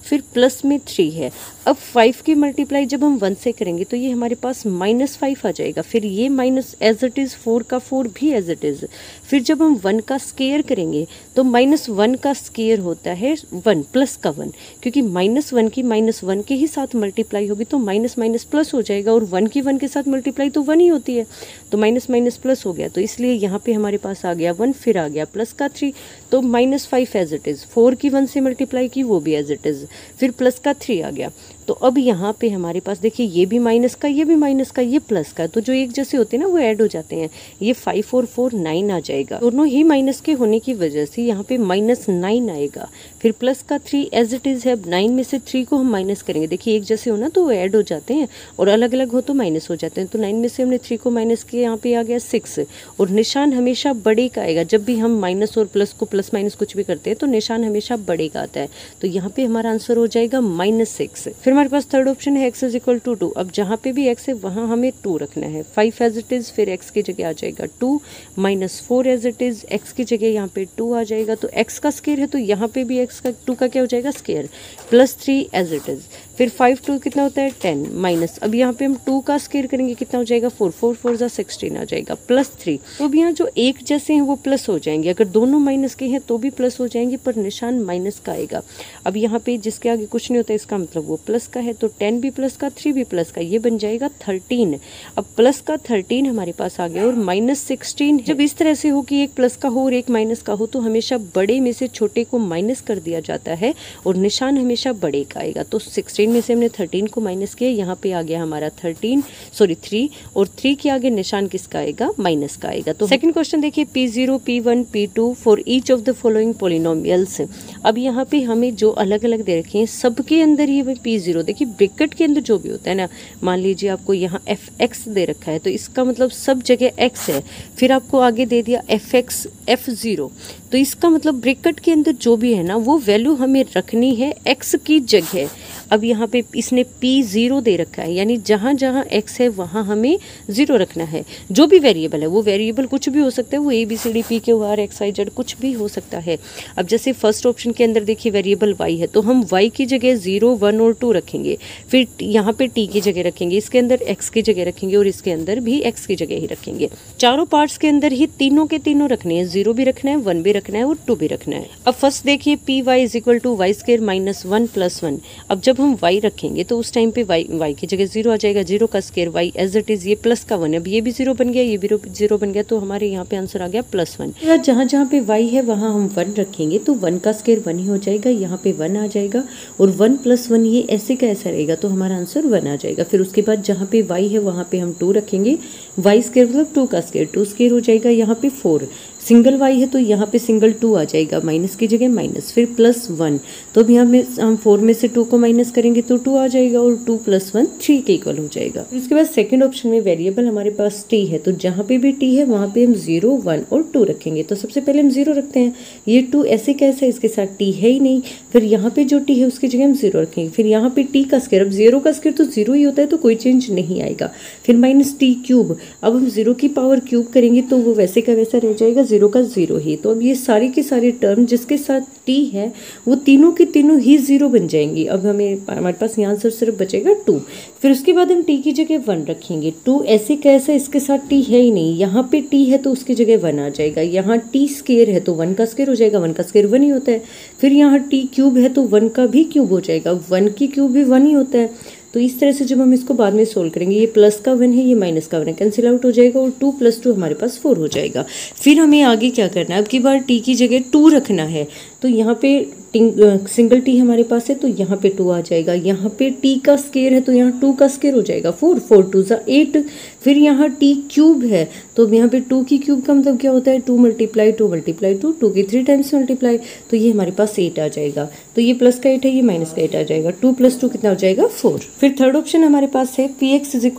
Speaker 1: फिर प्लस में 3 है, अब 5 की मल्टीप्लाई जब हम 1 से करेंगे तो ये हमारे पास -5 आ जाएगा, फिर ये माइनस एज इट इज, 4 का 4 भी एज इट इज। फिर जब हम 1 का स्क्वायर करेंगे तो -1 का स्क्वायर होता है 1 प्लस का 1, क्योंकि -1 की -1 के ही साथ मल्टीप्लाई होगी तो माइनस माइनस प्लस हो जाएगा, और 1 की 1 के साथ मल्टीप्लाई तो 1 ही होती है, तो माइनस माइनस प्लस हो गया, तो इसलिए यहाँ पे हमारे पास आ गया 1, फिर आ गया प्लस का 3, तो -5 एज इट इज़, 4 की 1 से मल्टीप्लाई की वो भी एज इट इज़, फिर प्लस का 3 आ गया। तो अब यहाँ पे हमारे पास देखिए ये भी माइनस का, ये भी माइनस का, ये प्लस का, तो जो एक जैसे होते हैं ना वो ऐड हो जाते हैं, ये 5 और 4 9 आ जाएगा, दोनों ही माइनस के होने की वजह से यहाँ पे -9 आएगा। फिर प्लस का 3 एज इट इज़ है, 9 में से 3 को हम माइनस करेंगे, देखिए एक जैसे हो ना तो वो ऐड हो जाते हैं और अलग अलग हो तो माइनस हो जाते हैं, तो 9 में से हमने 3 को माइनस किया, यहाँ पे आ गया 6, और निशान हमेशा बड़े का आएगा, जब भी हम माइनस और प्लस को प्लस माइनस कुछ भी करते हैं तो निशान हमेशा बड़े का आता है, तो यहाँ पे हमारा आंसर हो जाएगा -6। फिर हमारे पास थर्ड ऑप्शन है x = 2, अब जहाँ पे भी x है वहाँ हमें 2 रखना है, 5 एज इट इज़, फिर x की जगह आ जाएगा 2, -4 एज इट इज़, x की जगह यहाँ पे 2 आ जाएगा, तो x का स्क्वायर है तो यहाँ पे भी x का 2 का क्या हो जाएगा? स्क्वायर, +3 एज इट इज़, फिर 5 2 कितना होता है 10 माइनस, अब यहाँ पे हम 2 का स्क्वायर करेंगे कितना हो जाएगा 4 4 4 जा 16 आ जाएगा प्लस 3। तो अब यहाँ जो एक जैसे हैं वो प्लस हो जाएंगे, अगर दोनों माइनस के हैं तो भी प्लस हो जाएंगे पर निशान माइनस का आएगा। अब यहाँ पे जिसके आगे कुछ नहीं होता इसका मतलब वो प्लस का है, तो 10 भी प्लस का 3 भी प्लस का, ये बन जाएगा 13। अब प्लस का 13 हमारे पास आ गया और माइनस 16। जब इस तरह से हो कि एक प्लस का हो और एक माइनस का हो तो हमेशा बड़े में से छोटे को माइनस कर दिया जाता है और निशान हमेशा बड़े का आएगा। तो 16 में से हमने 13 को माइनस किया, यहाँ पे आ गया हमारा 3 और 3 के आगे निशान किसका आएगा माइनस का आएगा। तो सेकंड क्वेश्चन देखिए P0 P1 P2 for each of the following polynomials. अब यहाँ पे हमें जो अलग अलग दे रखे हैं सबके अंदर ये P0, देखिए ब्रैकेट के अंदर जो भी होता है ना, मान लीजिए आपको यहाँ fx दे रखा है तो इसका मतलब सब जगह x है, फिर आपको आगे दे दिया fx f0, तो इसका मतलब ब्रैकेट के अंदर जो भी है ना वो वैल्यू हमें रखनी है x की जगह। अब यहाँ पे इसने P0 दे रखा है, यानी जहाँ जहाँ x है वहाँ हमें 0 रखना है। जो भी वेरिएबल है वो वेरिएबल कुछ भी हो सकता है, वो ABCD PQR XYZ कुछ भी हो सकता है। अब जैसे फर्स्ट ऑप्शन के अंदर देखिए वेरिएबल y है तो हम y की जगह 0 1 और 2 रखेंगे, फिर यहाँ पे t की जगह रखेंगे, इसके अंदर x की जगह रखेंगे और इसके अंदर भी x की जगह ही रखेंगे। चारों पार्ट्स के अंदर ही तीनों के तीनों रखने हैं, 0 भी रखना है 1 भी रखना है और 2 भी रखना है। अब फर्स्ट देखिए Py equal to Y square minus 1 plus 1। अब जब हम y रखेंगे तो उस टाइम पे y की जगह 0 आ जाएगा, 0 का square y as it is, ये प्लस का 1, अब ये भी 0 बन गया ये भी 0 बन गया, तो हमारे यहाँ पे आंसर आ गया प्लस 1। जहाँ जहाँ पे y है वहाँ हम 1 रखेंगे तो 1 का स्क्वायर 1 ही हो जाएगा, यहाँ पे 1 आ जाएगा और 1 प्लस 1 ये ऐसे का ऐसा रहेगा तो हमारा आंसर 1 आ जाएगा। फिर उसके बाद जहाँ पे y है वहाँ पे हम 2 रखेंगे, y स्क्वायर मतलब 2 का स्क्वायर, 2 स्क्वायर हो जाएगा, यहाँ पे 4, सिंगल y है तो यहाँ पे सिंगल 2 आ जाएगा, माइनस की जगह माइनस, फिर प्लस 1, तो अब यहाँ में हम 4 में से 2 को माइनस करेंगे तो 2 आ जाएगा और 2 प्लस 1 3 के इक्वल हो जाएगा। उसके बाद सेकंड ऑप्शन में वेरिएबल हमारे पास t है तो जहाँ पे भी t है वहाँ पे हम 0 1 और 2 रखेंगे। तो सबसे पहले हम 0 रखते हैं, ये 2 ऐसे कैसे, इसके साथ t है ही नहीं, फिर यहाँ पे जो t है उसकी जगह हम 0 रखेंगे, फिर यहाँ पे t का स्क्वायर, अब 0 का स्क्वायर तो 0 ही होता है तो कोई चेंज नहीं आएगा, फिर माइनस t क्यूब, अब हम 0 की पावर क्यूब करेंगे तो वो वैसे का वैसा रह जाएगा, 0 का 0 ही। तो अब ये सारी की सारी टर्म जिसके साथ t है वो तीनों की तीनों ही 0 बन जाएंगी। अब हमारे पास यहाँ आंसर सिर्फ बचेगा 2, फिर उसके बाद हम t की जगह 1 रखेंगे, 2 ऐसे कैसे, इसके साथ t है ही नहीं, यहाँ पे t है तो उसकी जगह 1 आ जाएगा, यहाँ t स्क्वायर है तो 1 का स्क्वायर हो जाएगा, 1 का स्क्वायर 1 ही होता है, फिर यहाँ t क्यूब है तो 1 का भी क्यूब हो जाएगा, 1 की क्यूब भी 1 ही होता है। तो इस तरह से जब हम इसको बाद में सोल्व करेंगे, ये प्लस का 1 है ये माइनस का 1 है, कैंसिल आउट हो जाएगा और 2 + 2 हमारे पास 4 हो जाएगा। फिर हमें आगे क्या करना है, अब की बार t की जगह 2 रखना है, तो यहाँ पे सिंगल t हमारे पास है तो यहाँ पे 2 आ जाएगा, यहाँ पे t का स्क्वायर है तो यहाँ 2 का स्क्वायर हो जाएगा 4, 4 2 = 8, फिर यहाँ t क्यूब है तो यहाँ पे 2 की क्यूब का मतलब क्या होता है 2 × 2 × 2, 2 की 3 टाइम्स मल्टीप्लाई, तो ये हमारे पास 8 आ जाएगा, तो ये प्लस का 8 है ये माइनस का 8 आ जाएगा, 2 + 2 कितना हो जाएगा 4। फिर थर्ड ऑप्शन हमारे पास है Px =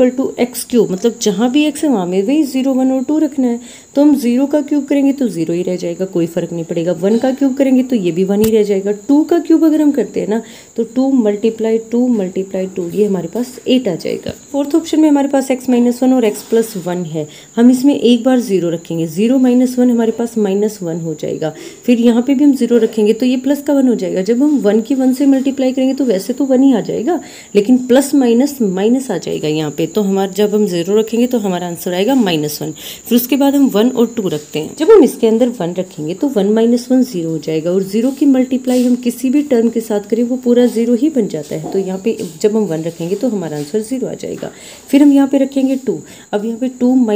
Speaker 1: x³, मतलब जहाँ भी x है वहाँ में वही 0 1 और 2 रखना है, तो हम 0 का क्यूब करेंगे तो 0 ही रह जाएगा, कोई फर्क नहीं पड़ेगा, 1 का क्यूब करेंगे तो ये भी 1 ही रह जाएगा, 2 का क्यूब अगर हम करते हैं ना तो 2 × 2 ये हमारे पास 8 आ जाएगा। फोर्थ ऑप्शन में हमारे पास x - 1 और x + 1 है, हम इसमें एक बार 0 रखेंगे, 0 - 1 हमारे पास -1 हो जाएगा, फिर यहाँ पे भी हम 0 रखेंगे तो ये प्लस का 1 हो जाएगा, जब हम 1 की 1 से मल्टीप्लाई करेंगे तो वैसे तो 1 ही आ जाएगा लेकिन प्लस माइनस आ जाएगा यहाँ पे, तो हमारा जब हम 0 रखेंगे तो हमारा आंसर आएगा -1। फिर उसके बाद हम 1 और 2 रखते हैं, जब हम इसके अंदर 1 रखेंगे तो 1 - 1 0 हो जाएगा और 0 की मल्टीप्लाई हम किसी भी टर्म के साथ करें वो पूरा 0 ही बन जाता है, तो यहाँ पे जब हम 1 रखेंगे तो हमारा आंसर 0 आ जाएगा। फिर हम यहाँ पे रखेंगे 2, अब यहाँ पे 2 -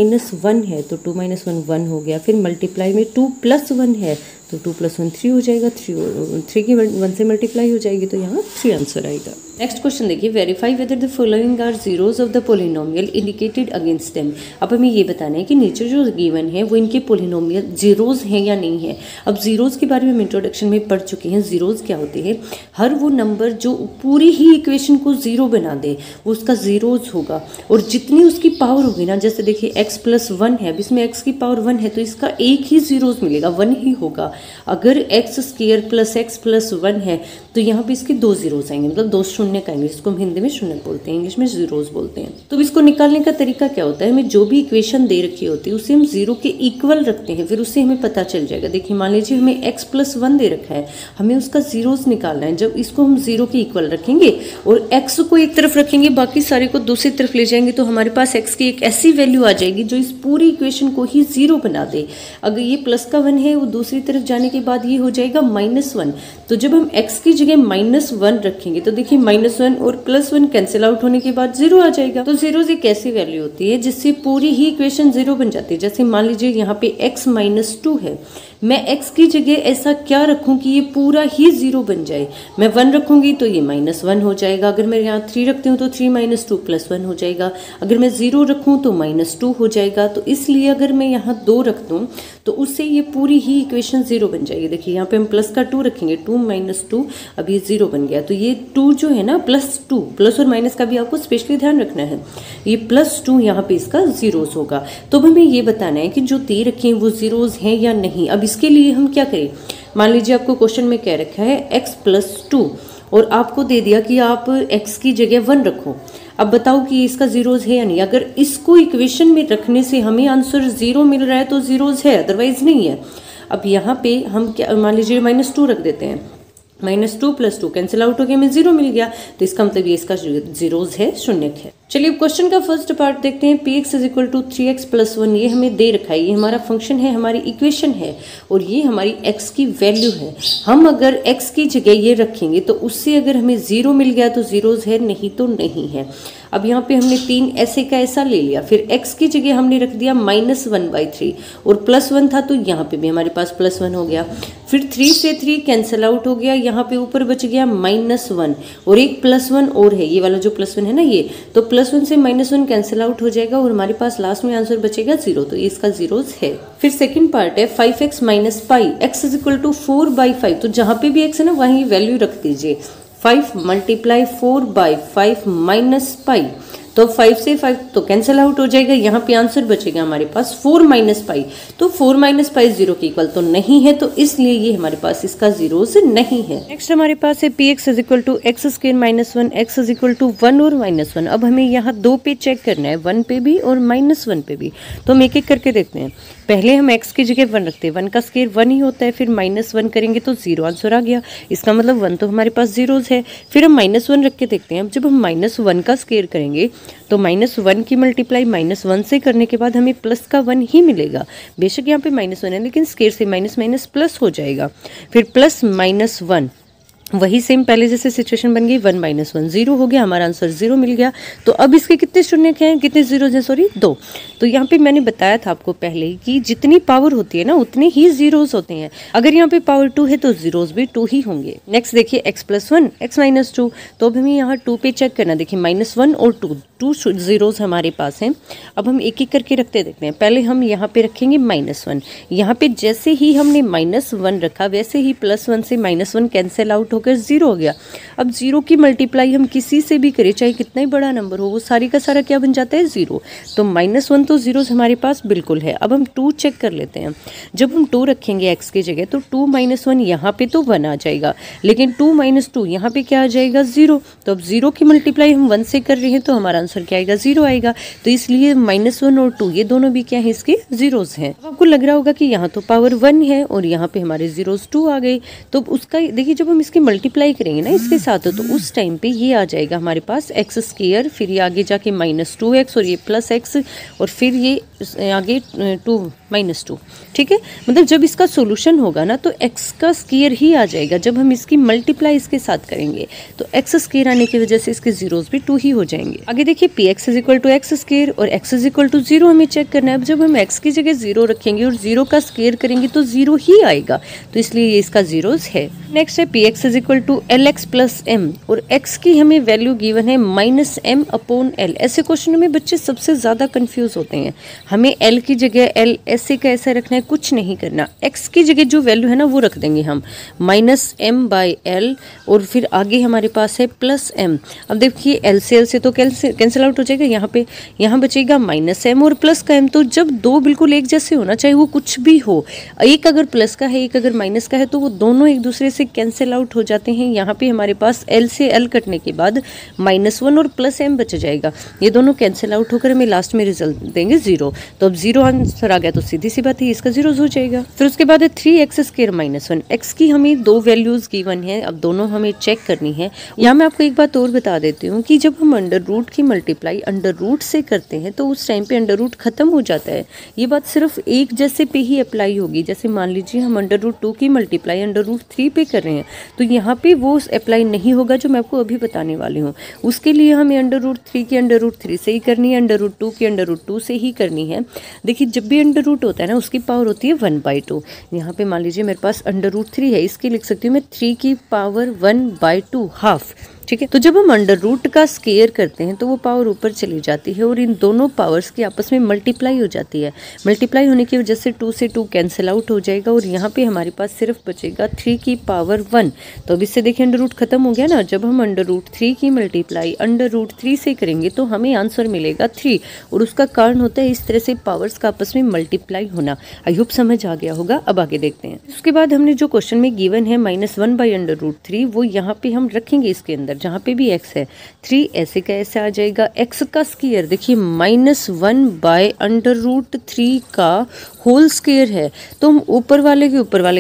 Speaker 1: 1 है तो 2 - 1 1 हो गया, फिर मल्टीप्लाई में 2 + 1 है तो 2 + 1 3 हो जाएगा, 3 की 1 से मल्टीप्लाई हो जाएगी तो यहाँ 3 आंसर आएगा। नेक्स्ट क्वेश्चन देखिए, verify whether the following are zeros of the polynomial indicated against them. अब हमें ये बताना है कि नीचे जो गिवन है वो इनके पोलिनोमियल जीरोज हैं या नहीं है। अब जीरोज के बारे में हम इंट्रोडक्शन में पढ़ चुके हैं, जीरोज क्या होते हैं, हर वो नंबर जो पूरी ही इक्वेशन को जीरो बना दे वो उसका जीरोज होगा, और जितनी उसकी पावर होगी ना, जैसे देखिए x + 1 है, अब इसमें x की पावर 1 है तो इसका एक ही जीरोज मिलेगा, 1 ही होगा, अगर x square plus x plus 1 है तो यहाँ पे इसके 2 जीरोस आएंगे, मतलब 2 शून्य आएंगे, जिसको हम हिंदी में शून्य बोलते हैं, इंग्लिश में जीरोस बोलते हैं। तो इसको निकालने का तरीका क्या होता है, हमें जो भी इक्वेशन दे रखी होती है उसे हम जीरो के इक्वल रखते हैं, फिर उससे हमें पता चल जाएगा। देखिए मान लीजिए हमें एक्स प्लस 1 दे रखा है, हमें उसका जीरोस निकालना है। जब इसको हम जीरो के इक्वल रखेंगे और एक्स को एक तरफ रखेंगे, बाकी सारे को दूसरी तरफ ले जाएंगे, तो हमारे पास एक्स की एक ऐसी वैल्यू आ जाएगी जो इस पूरी इक्वेशन को ही जीरो बना दे। अगर ये प्लस का 1 है, वो दूसरी तरफ जाने के बाद ये हो जाएगा -1। तो जब हम x की जगह -1 रखेंगे तो देखिए -1 और +1 कैंसिल आउट होने के बाद 0 आ जाएगा। तो 0 एक ऐसी वैल्यू होती है जिससे पूरी ही इक्वेशन 0 बन जाती है। जैसे मान लीजिए यहाँ पे x -2 है, मैं x की जगह ऐसा क्या रखूं कि ये पूरा ही 0 बन जाए। मैं 1 रखूंगी तो ये -1 हो जाएगा, अगर मैं यहाँ 3 रखती हूँ तो 3 - 2 +1 हो जाएगा, अगर मैं 0 रखूँ तो -2 हो जाएगा। तो इसलिए अगर मैं यहाँ 2 रख दूँ तो उससे ये पूरी ही इक्वेशन 0 बन जाएगी। देखिए यहाँ पे हम प्लस का 2 रखेंगे, 2 - 2 अब ये 0 बन गया। तो ये 2 जो है ना +2, प्लस और माइनस का भी आपको स्पेशली ध्यान रखना है, ये +2 यहाँ पे इसका जीरोस होगा। तो हमें ये बताना है कि जो दे रखे हैं वो जीरोस हैं या नहीं। अब इसके लिए हम क्या करें, मान लीजिए आपको क्वेश्चन में कह रखा है x + 2 और आपको दे दिया कि आप x की जगह 1 रखो। अब बताओ कि इसका जीरोस है या नहीं। अगर इसको इक्वेशन में रखने से हमें आंसर 0 मिल रहा है तो जीरोस है, अदरवाइज नहीं है। अब यहाँ पे हम क्या, मान लीजिए -2 रख देते हैं, -2 + 2 कैंसिल आउट हो गया, हमें 0 मिल गया। तो इसका मतलब ये इसका जीरोस है, शून्य है। चलिए अब क्वेश्चन का फर्स्ट पार्ट देखते हैं। px = 3x + 1 ये हमें दे रखा है, ये हमारा फंक्शन है, हमारी इक्वेशन है और ये हमारी x की वैल्यू है। हम अगर x की जगह ये रखेंगे तो उससे अगर हमें 0 मिल गया तो जीरोस है, नहीं तो नहीं है। अब यहाँ पे हमने 3 ऐसे का ऐसा ले लिया, फिर x की जगह हमने रख दिया -1/3 और +1 था तो यहाँ पे भी हमारे पास +1 हो गया। फिर 3 से 3 कैंसिल आउट हो गया, यहाँ पे ऊपर बच गया -1 और एक +1 और है, ये वाला जो +1 है ना ये, तो +1 से -1 कैंसिल आउट हो जाएगा और हमारे पास लास्ट में आंसर बचेगा 0। तो ये इसका जीरोस है। फिर सेकंड पार्ट है 5x - pi, x = 4/5। तो जहाँ पे भी x है ना वहीं वैल्यू रख दीजिए। 5 × 4/5 - pi, तो 5 से 5 तो कैंसिल आउट हो जाएगा, यहाँ पे आंसर बचेगा हमारे पास 4 - pi। तो 4 - pi 0 के इक्वल तो नहीं है, तो इसलिए ये हमारे पास इसका जीरोस नहीं है। नेक्स्ट हमारे पास है px = x² - 1 x = 1 और -1। अब हमें यहाँ 2 पे चेक करना है, 1 पे भी और -1 पे भी। तो हम एक एक करके देखते हैं। पहले हम x की जगह 1 रखते हैं, 1 का स्क्वायर 1 ही होता है, फिर -1 करेंगे तो 0 आंसर आ गया, इसका मतलब 1 तो हमारे पास जीरोस है। फिर हम -1 रख के देखते हैं। अब जब हम -1 का स्क्वायर करेंगे तो -1 की मल्टीप्लाई -1 से करने के बाद हमें प्लस का 1 ही मिलेगा। बेशक यहाँ पे -1 है लेकिन स्क्वायर से माइनस प्लस हो जाएगा। फिर प्लस -1, वही सेम पहले जैसे सिचुएशन बन गई, 1 - 1 0 हो गया, हमारा आंसर 0 मिल गया। तो अब इसके कितने शून्य हैं, कितने जीरो हैं, सॉरी 2। तो यहाँ पे मैंने बताया था आपको पहले कि जितनी पावर होती है ना उतने ही जीरोस होते हैं। अगर यहाँ पे पावर 2 है तो जीरोस भी 2 ही होंगे। नेक्स्ट देखिए x + 1 x - 2, तो अब हमें यहाँ 2 पे चेक करना। देखिए -1 और 2 जीरोस हमारे पास हैं। अब हम एक एक करके रखते देखते हैं। पहले हम यहाँ पे रखेंगे -1, यहाँ पे जैसे ही हमने -1 रखा वैसे ही +1 से -1 कैंसिल आउट होकर 0 हो गया। अब 0 की मल्टीप्लाई हम किसी से भी करें, चाहे कितना ही बड़ा नंबर हो, वो सारी का सारा क्या बन जाता है, 0। तो -1 तो जीरोस हमारे पास बिल्कुल है। अब हम 2 चेक कर लेते हैं। जब हम 2 रखेंगे x की जगह तो 2 - 1 यहाँ पे तो 1 आ जाएगा, लेकिन 2 - 2 यहाँ पे क्या आ जाएगा, 0। तो अब 0 की मल्टीप्लाई हम 1 से कर रहे हैं तो हमारा आंसर क्या आएगा, 0 आएगा। तो इसलिए -1 और 2 ये दोनों भी क्या है, इसके जीरोस हैं। अब आपको लग रहा होगा कि यहाँ तो पावर 1 है और यहाँ पे हमारे जीरोस 2 आ गए। तो उसका देखिए जब हम इसकी मल्टीप्लाई करेंगे ना इसके साथ, तो उस टाइम पे ये आ जाएगा हमारे पास x², फिर ये आगे जाके -2x और ये +x और फिर ये आगे 2 - 2। ठीक है, मतलब जब इसका सॉल्यूशन होगा ना तो x का स्क्वायर ही आ जाएगा। जब हम इसकी मल्टीप्लाई इसके साथ करेंगे तो x² आने की वजह से इसके जीरोस भी 2 ही हो जाएंगे। आगे देखिए px = x² और x = 0 हमें चेक करना है। अब जब हम x की जगह 0 रखेंगे और 0 का स्क्वायर करेंगे तो 0 ही आएगा, तो इसलिए ये इसका जीरोस है। नेक्स्ट है px is equal to L X plus M, और एक्स की हमें वैल्यू गिवन है माइनस एम अपॉन एल। ऐसे क्वेश्चन में बच्चे सबसे ज़्यादा कंफ्यूज होते हैं। हमें एल की जगह एल ऐसे का ऐसा रखना है, कुछ नहीं करना। एक्स की जगह जो वैल्यू है ना वो रख देंगे हम, माइनस एम बाई एल, और फिर आगे हमारे पास है प्लस एम। अब देखिए एल से तो कैंसिल आउट हो जाएगा, यहाँ बचेगा माइनस एम और प्लस का एम। तो जब दो बिल्कुल एक जैसे होना चाहिए, वो कुछ भी हो, एक अगर प्लस का है एक अगर माइनस का है, तो वो दोनों एक दूसरे से कैंसिल आउट हो जाते हैं। यहाँ पे हमारे पास एल से एल कटने के बाद -1 और प्लस एम बच जाएगा। ये दोनों कैंसिल आउट होकर हमें लास्ट में रिजल्ट देंगे 0। तो अब 0 आंसर आ गया, तो सीधी सी बात है इसका 0 हो जाएगा। फिर उसके बाद है 3x² -1। एक्स की हमें दो वैल्यूज गिवन है, अब दोनों हमें चेक करनी है। यहाँ मैं आपको एक बात और बता देती हूँ कि जब हम अंडर रूट की मल्टीप्लाई अंडर रूट से करते हैं तो उस टाइम पे अंडर रूट खत्म हो जाता है। ये बात सिर्फ एक जैसे पे ही अप्लाई होगी। जैसे मान लीजिए हम अंडर रूट 2 की मल्टीप्लाई अंडर रूट 3 पे कर रहे हैं, तो यहाँ पे वो अप्लाई नहीं होगा जो मैं आपको अभी बताने वाली हूँ। उसके लिए हमें अंडर रूट 3 की अंडर रूट 3 से ही करनी है, अंडर रूट 2 की अंडर रूट 2 से ही करनी है। देखिए जब भी अंडर रूट होता है ना, उसकी पावर होती है 1/2। यहाँ पे मान लीजिए मेरे पास अंडर रूट 3 है, इसकी लिख सकती हूँ मैं 3 की पावर 1/2 हाफ। ठीक है, तो जब हम अंडर रूट का स्केयर करते हैं तो वो पावर ऊपर चली जाती है और इन दोनों पावर्स की आपस में मल्टीप्लाई हो जाती है। मल्टीप्लाई होने की वजह से 2 से 2 कैंसिल आउट हो जाएगा और यहाँ पे हमारे पास सिर्फ बचेगा 3 की पावर 1। तो अब इससे देखिए अंडर रूट खत्म हो गया ना। जब हम अंडर रूट 3 की मल्टीप्लाई अंडर रूट 3 से करेंगे तो हमें आंसर मिलेगा 3, और उसका कारण होता है इस तरह से पावर्स का आपस में मल्टीप्लाई होना। आई होप समझ आ गया होगा। अब आगे देखते हैं। उसके बाद हमने जो क्वेश्चन में गिवन है -1/√3, वो यहाँ पे हम रखेंगे इसके अंदर जहाँ पे भी x है। 3 ऐसे का ऐसे आ जाएगा। x का स्क्वायर देखिए -1/√3 का होल स्क्वायर है, तो हम ऊपर वाले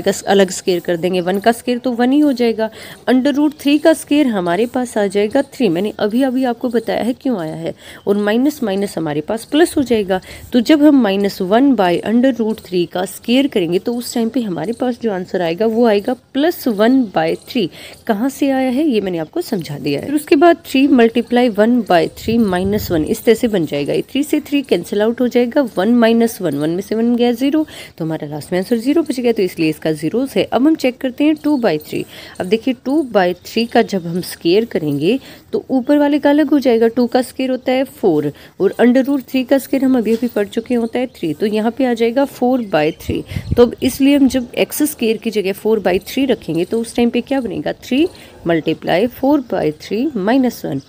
Speaker 1: का अलग स्क्वायर कर देंगे। 1 का स्क्वायर तो 1 ही हो जाएगा। अंडर रूट 3 का स्क्वायर हमारे पास आ जाएगा 3। मैंने अभी आपको बताया है क्यों आया है। और माइनस माइनस हमारे पास प्लस हो जाएगा। तो जब हम -1/√3 का स्क्वायर करेंगे तो उस टाइम पे हमारे पास जो आंसर आएगा वो आएगा +1/3। कहाँ से आया है ये मैंने आपको समझा दिया है। फिर उसके बाद 3 × 1/3 -1 इस तरह से बन जाएगा। 3 से 3 कैंसिल आउट हो जाएगा। 1 - 1 1 में से 1 गया 0, तो हमारा लास्ट में आंसर 0 बच गया, तो इसलिए इसका 0 है। अब हम चेक करते हैं 2/3। अब देखिए 2/3 का जब हम स्क्वायर करेंगे तो ऊपर वाले का अलग हो जाएगा। 2 का स्क्वायर होता है 4 और अंडर रूट 3 का स्क्वायर हम अभी पढ़ चुके होता है 3, तो यहाँ पे आ जाएगा 4/3। तो अब इसलिए हम जब एक्स स्क्वायर की जगह 4/3 रखेंगे तो उस टाइम पे क्या बनेगा 3 × 4/3 -1।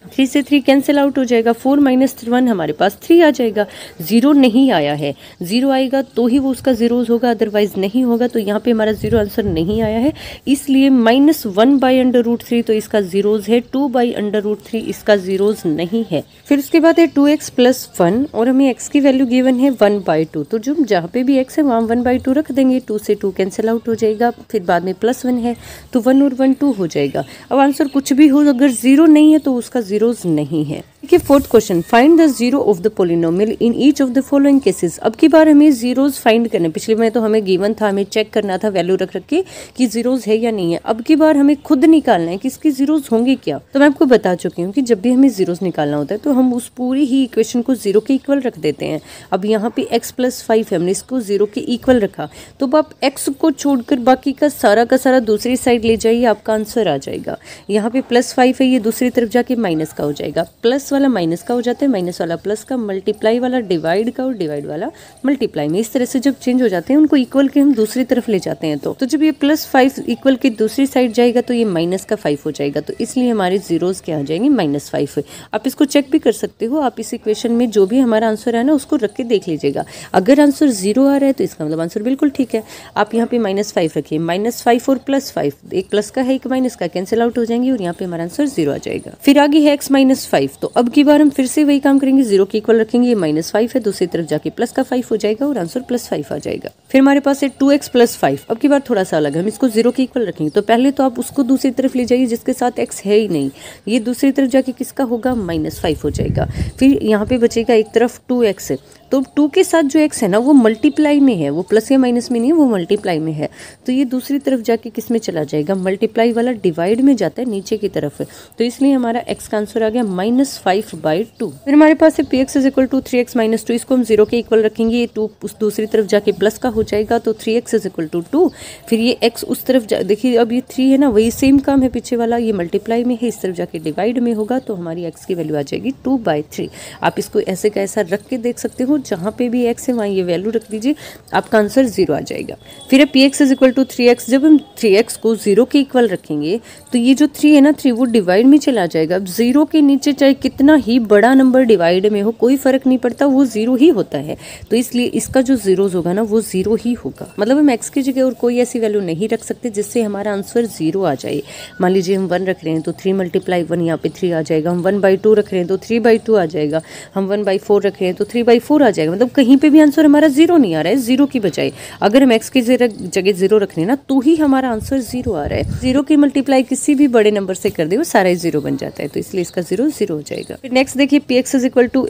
Speaker 1: 3 से 3 कैंसिल आउट हो जाएगा। 4 - 1 हमारे पास 3 आ जाएगा। 0 नहीं आया है, 0 आएगा तो ही वो उसका 0 होगा, अदरवाइज नहीं होगा। तो यहाँ पे हमारा 0 आंसर नहीं आया है, इसलिए -1/√3 तो इसका 0 है। 2/√3 इसका 0 नहीं है। फिर उसके बाद है 2x + 1 और हमें x की वैल्यू गिवन है 1/2। तो जो जहाँ पे भी x है वहाँ 1/2 रख देंगे। 2 से 2 कैंसिल आउट हो जाएगा। फिर बाद में +1 है तो 1 और 1 2 हो जाएगा। अब आंसर कुछ भी हो, अगर 0 नहीं है तो उसका 0 नहीं है। देखिए 4th question, find the 0 of the polynomial in each of the following cases. अब की बार हमें 0s फाइंड करने, पिछले में तो हमें गिवन था, हमें चेक करना था वैल्यू रख के कि 0s है या नहीं है। अब की बार हमें खुद निकालना है कि इसकी 0s होंगे क्या। तो मैं आपको बता चुकी हूँ कि जब भी हमें 0s निकालना होता है तो हम उस पूरी ही इक्वेशन को 0 के इक्वल रख देते हैं। अब यहाँ पे x + 5 है, हमने इसको 0 के इक्वल रखा, तो अब आप x को छोड़कर बाकी का सारा दूसरी साइड ले जाइए, आपका आंसर आ जाएगा। यहाँ पे +5 है, ये दूसरी तरफ जाके माइनस का हो जाएगा। प्लस वाला माइनस का हो जाता है, माइनस वाला प्लस का, मल्टीप्लाई वाला डिवाइड का और डिवाइड वाला मल्टीप्लाई में। इस तरह से जब चेंज हो जाते हैं उनको इक्वल के हम दूसरी तरफ ले जाते हैं। तो जब ये +5 इक्वल के दूसरी साइड जाएगा तो ये -5 हो जाएगा। तो इसलिए हमारे 0s क्या आ जाएंगे -5। आप इसको चेक भी कर सकते हो। आप इस इक्वेशन में जो भी हमारा आंसर है ना उसको रख के देख लीजिएगा। अगर आंसर 0 आ रहा है तो इसका मतलब आंसर बिल्कुल ठीक है। आप यहाँ पे -5 रखिए, -5 और +5, एक प्लस का है एक माइनस का, कैंसिल आउट हो जाएंगे और यहाँ पे हमारा आंसर 0 आ जाएगा। फिर आगे है x - 5। तो अब की बार हम फिर से वही काम करेंगे, 0 के इक्वल रखेंगे। ये -5 है, दूसरी तरफ जाके प्लस का 5 हो जाएगा और आंसर +5 आ जाएगा। फिर हमारे पास है 2x + 5। अब की बार थोड़ा सा अलग है, हम इसको 0 के इक्वल रखेंगे। तो पहले तो आप उसको दूसरी तरफ ले जाइए जिसके साथ x है ही नहीं, ये दूसरी तरफ जाके किसका होगा -5 हो जाएगा। फिर यहाँ पे बचेगा एक तरफ 2x। तो 2 के साथ जो x है ना वो मल्टीप्लाई में है, वो प्लस या माइनस में नहीं है, वो मल्टीप्लाई में है। तो ये दूसरी तरफ जाके किस में चला जाएगा, मल्टीप्लाई वाला डिवाइड में जाता है नीचे की तरफ। तो इसलिए हमारा x का आंसर आ गया -5/2। फिर हमारे पास है px = 3x - 2, इसको हम 0 के इक्वल रखेंगे, ये 2 उस दूसरी तरफ जाके प्लस का हो जाएगा, तो 3x = 2। फिर ये x उस तरफ देखिए, अब ये 3 है ना, वही सेम काम है पीछे वाला, ये मल्टीप्लाई में है, इस तरफ जाके डिवाइड में होगा, तो हमारी x की वैल्यू आ जाएगी 2/3। आप इसको ऐसे का ऐसा रख के देख सकते हो, जहाँ पे भी x है वहाँ ये वैल्यू रख दीजिए, आपका आंसर 0 आ जाएगा। फिर है px = 3x, जब हम 3x को 0 के इक्वल रखेंगे तो ये जो 3 है ना, 3 वो डिवाइड में चला जाएगा। अब 0 के नीचे चाहे कितना ही बड़ा नंबर डिवाइड में हो, कोई फर्क नहीं पड़ता, वो 0 ही होता है। तो इसलिए इसका जो जीरोज होगा ना वो 0 ही होगा, मतलब हम x की जगह और कोई ऐसी वैल्यू नहीं रख सकते जिससे हमारा आंसर 0 आ जाए। मान लीजिए हम 1 रख रहे हैं तो 3 × 1 यहाँ पे 3 आ जाएगा, हम 1/2 रख रहे हैं तो 3/2 आ जाएगा, हम 1/4 रख रहे हैं तो 3/4 आ जाएगा। मतलब कहीं पे भी आंसर हमारा 0 नहीं आ रहा है, 0 की बजाय अगर हम x की जगह 0 रख रहे हैं ना तो ही हमारा आंसर 0 आ रहा है। 0 की मल्टीप्लाई किसी भी बड़े नंबर से कर दे वो सारा 0 बन जाता है, तो इसलिए इसका 0 0 हो जाएगा। फिर नेक्स्ट देखिए px =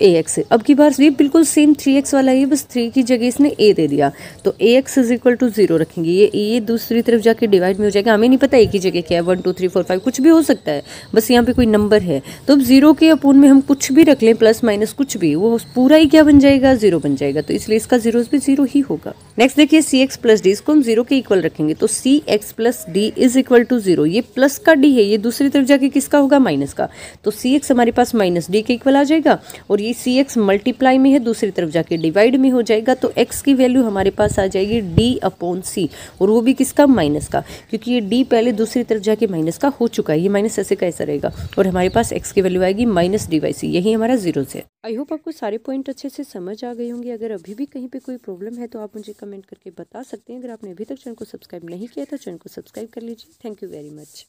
Speaker 1: ax, अब की बार ये बिल्कुल सेम 3x वाला है, बस 3 की जगह इसने a दे दिया, तो ax = 0 रखेंगे, ये दूसरी तरफ जाके डिवाइड में हो जाएगा। हमें नहीं पता एक ही जगह क्या है, 1 2 3 4 5 कुछ भी हो सकता है, बस यहाँ पे कोई नंबर है। तो अब 0 के अपोन में हम कुछ भी रख लें, प्लस माइनस कुछ भी, वो पूरा ही क्या बन जाएगा, 0 बन जाएगा, तो इसलिए इसका जीरोस भी 0 ही होगा। नेक्स्ट देखिए cx + d, इसको हम 0 के इक्वल रखेंगे, तो cx + d = 0, ये प्लस का d है, ये दूसरी तरफ जाके किसका होगा, माइनस का, तो cx हमारे पास -d के इक्वल आ जाएगा, और ये cx मल्टीप्लाई में है, दूसरी तरफ जाके डिवाइड में हो जाएगा, तो x की वैल्यू हमारे पास आ जाएगी d/c, और वो भी किसका, माइनस का, क्योंकि ये d पहले दूसरी तरफ जाके माइनस का हो चुका है, ये माइनस ऐसे का ऐसा रहेगा, और हमारे पास x की वैल्यू आएगी -d/c, यही हमारा 0 है। आई होप आपको सारे पॉइंट अच्छे से समझ आ गए होंगे। अगर अभी भी कहीं पे कोई प्रॉब्लम है तो आप मुझे कमेंट करके बता सकते हैं। अगर आपने अभी तक चैनल को सब्सक्राइब नहीं किया तो चैनल को सब्सक्राइब कर लीजिए। Thank you very much.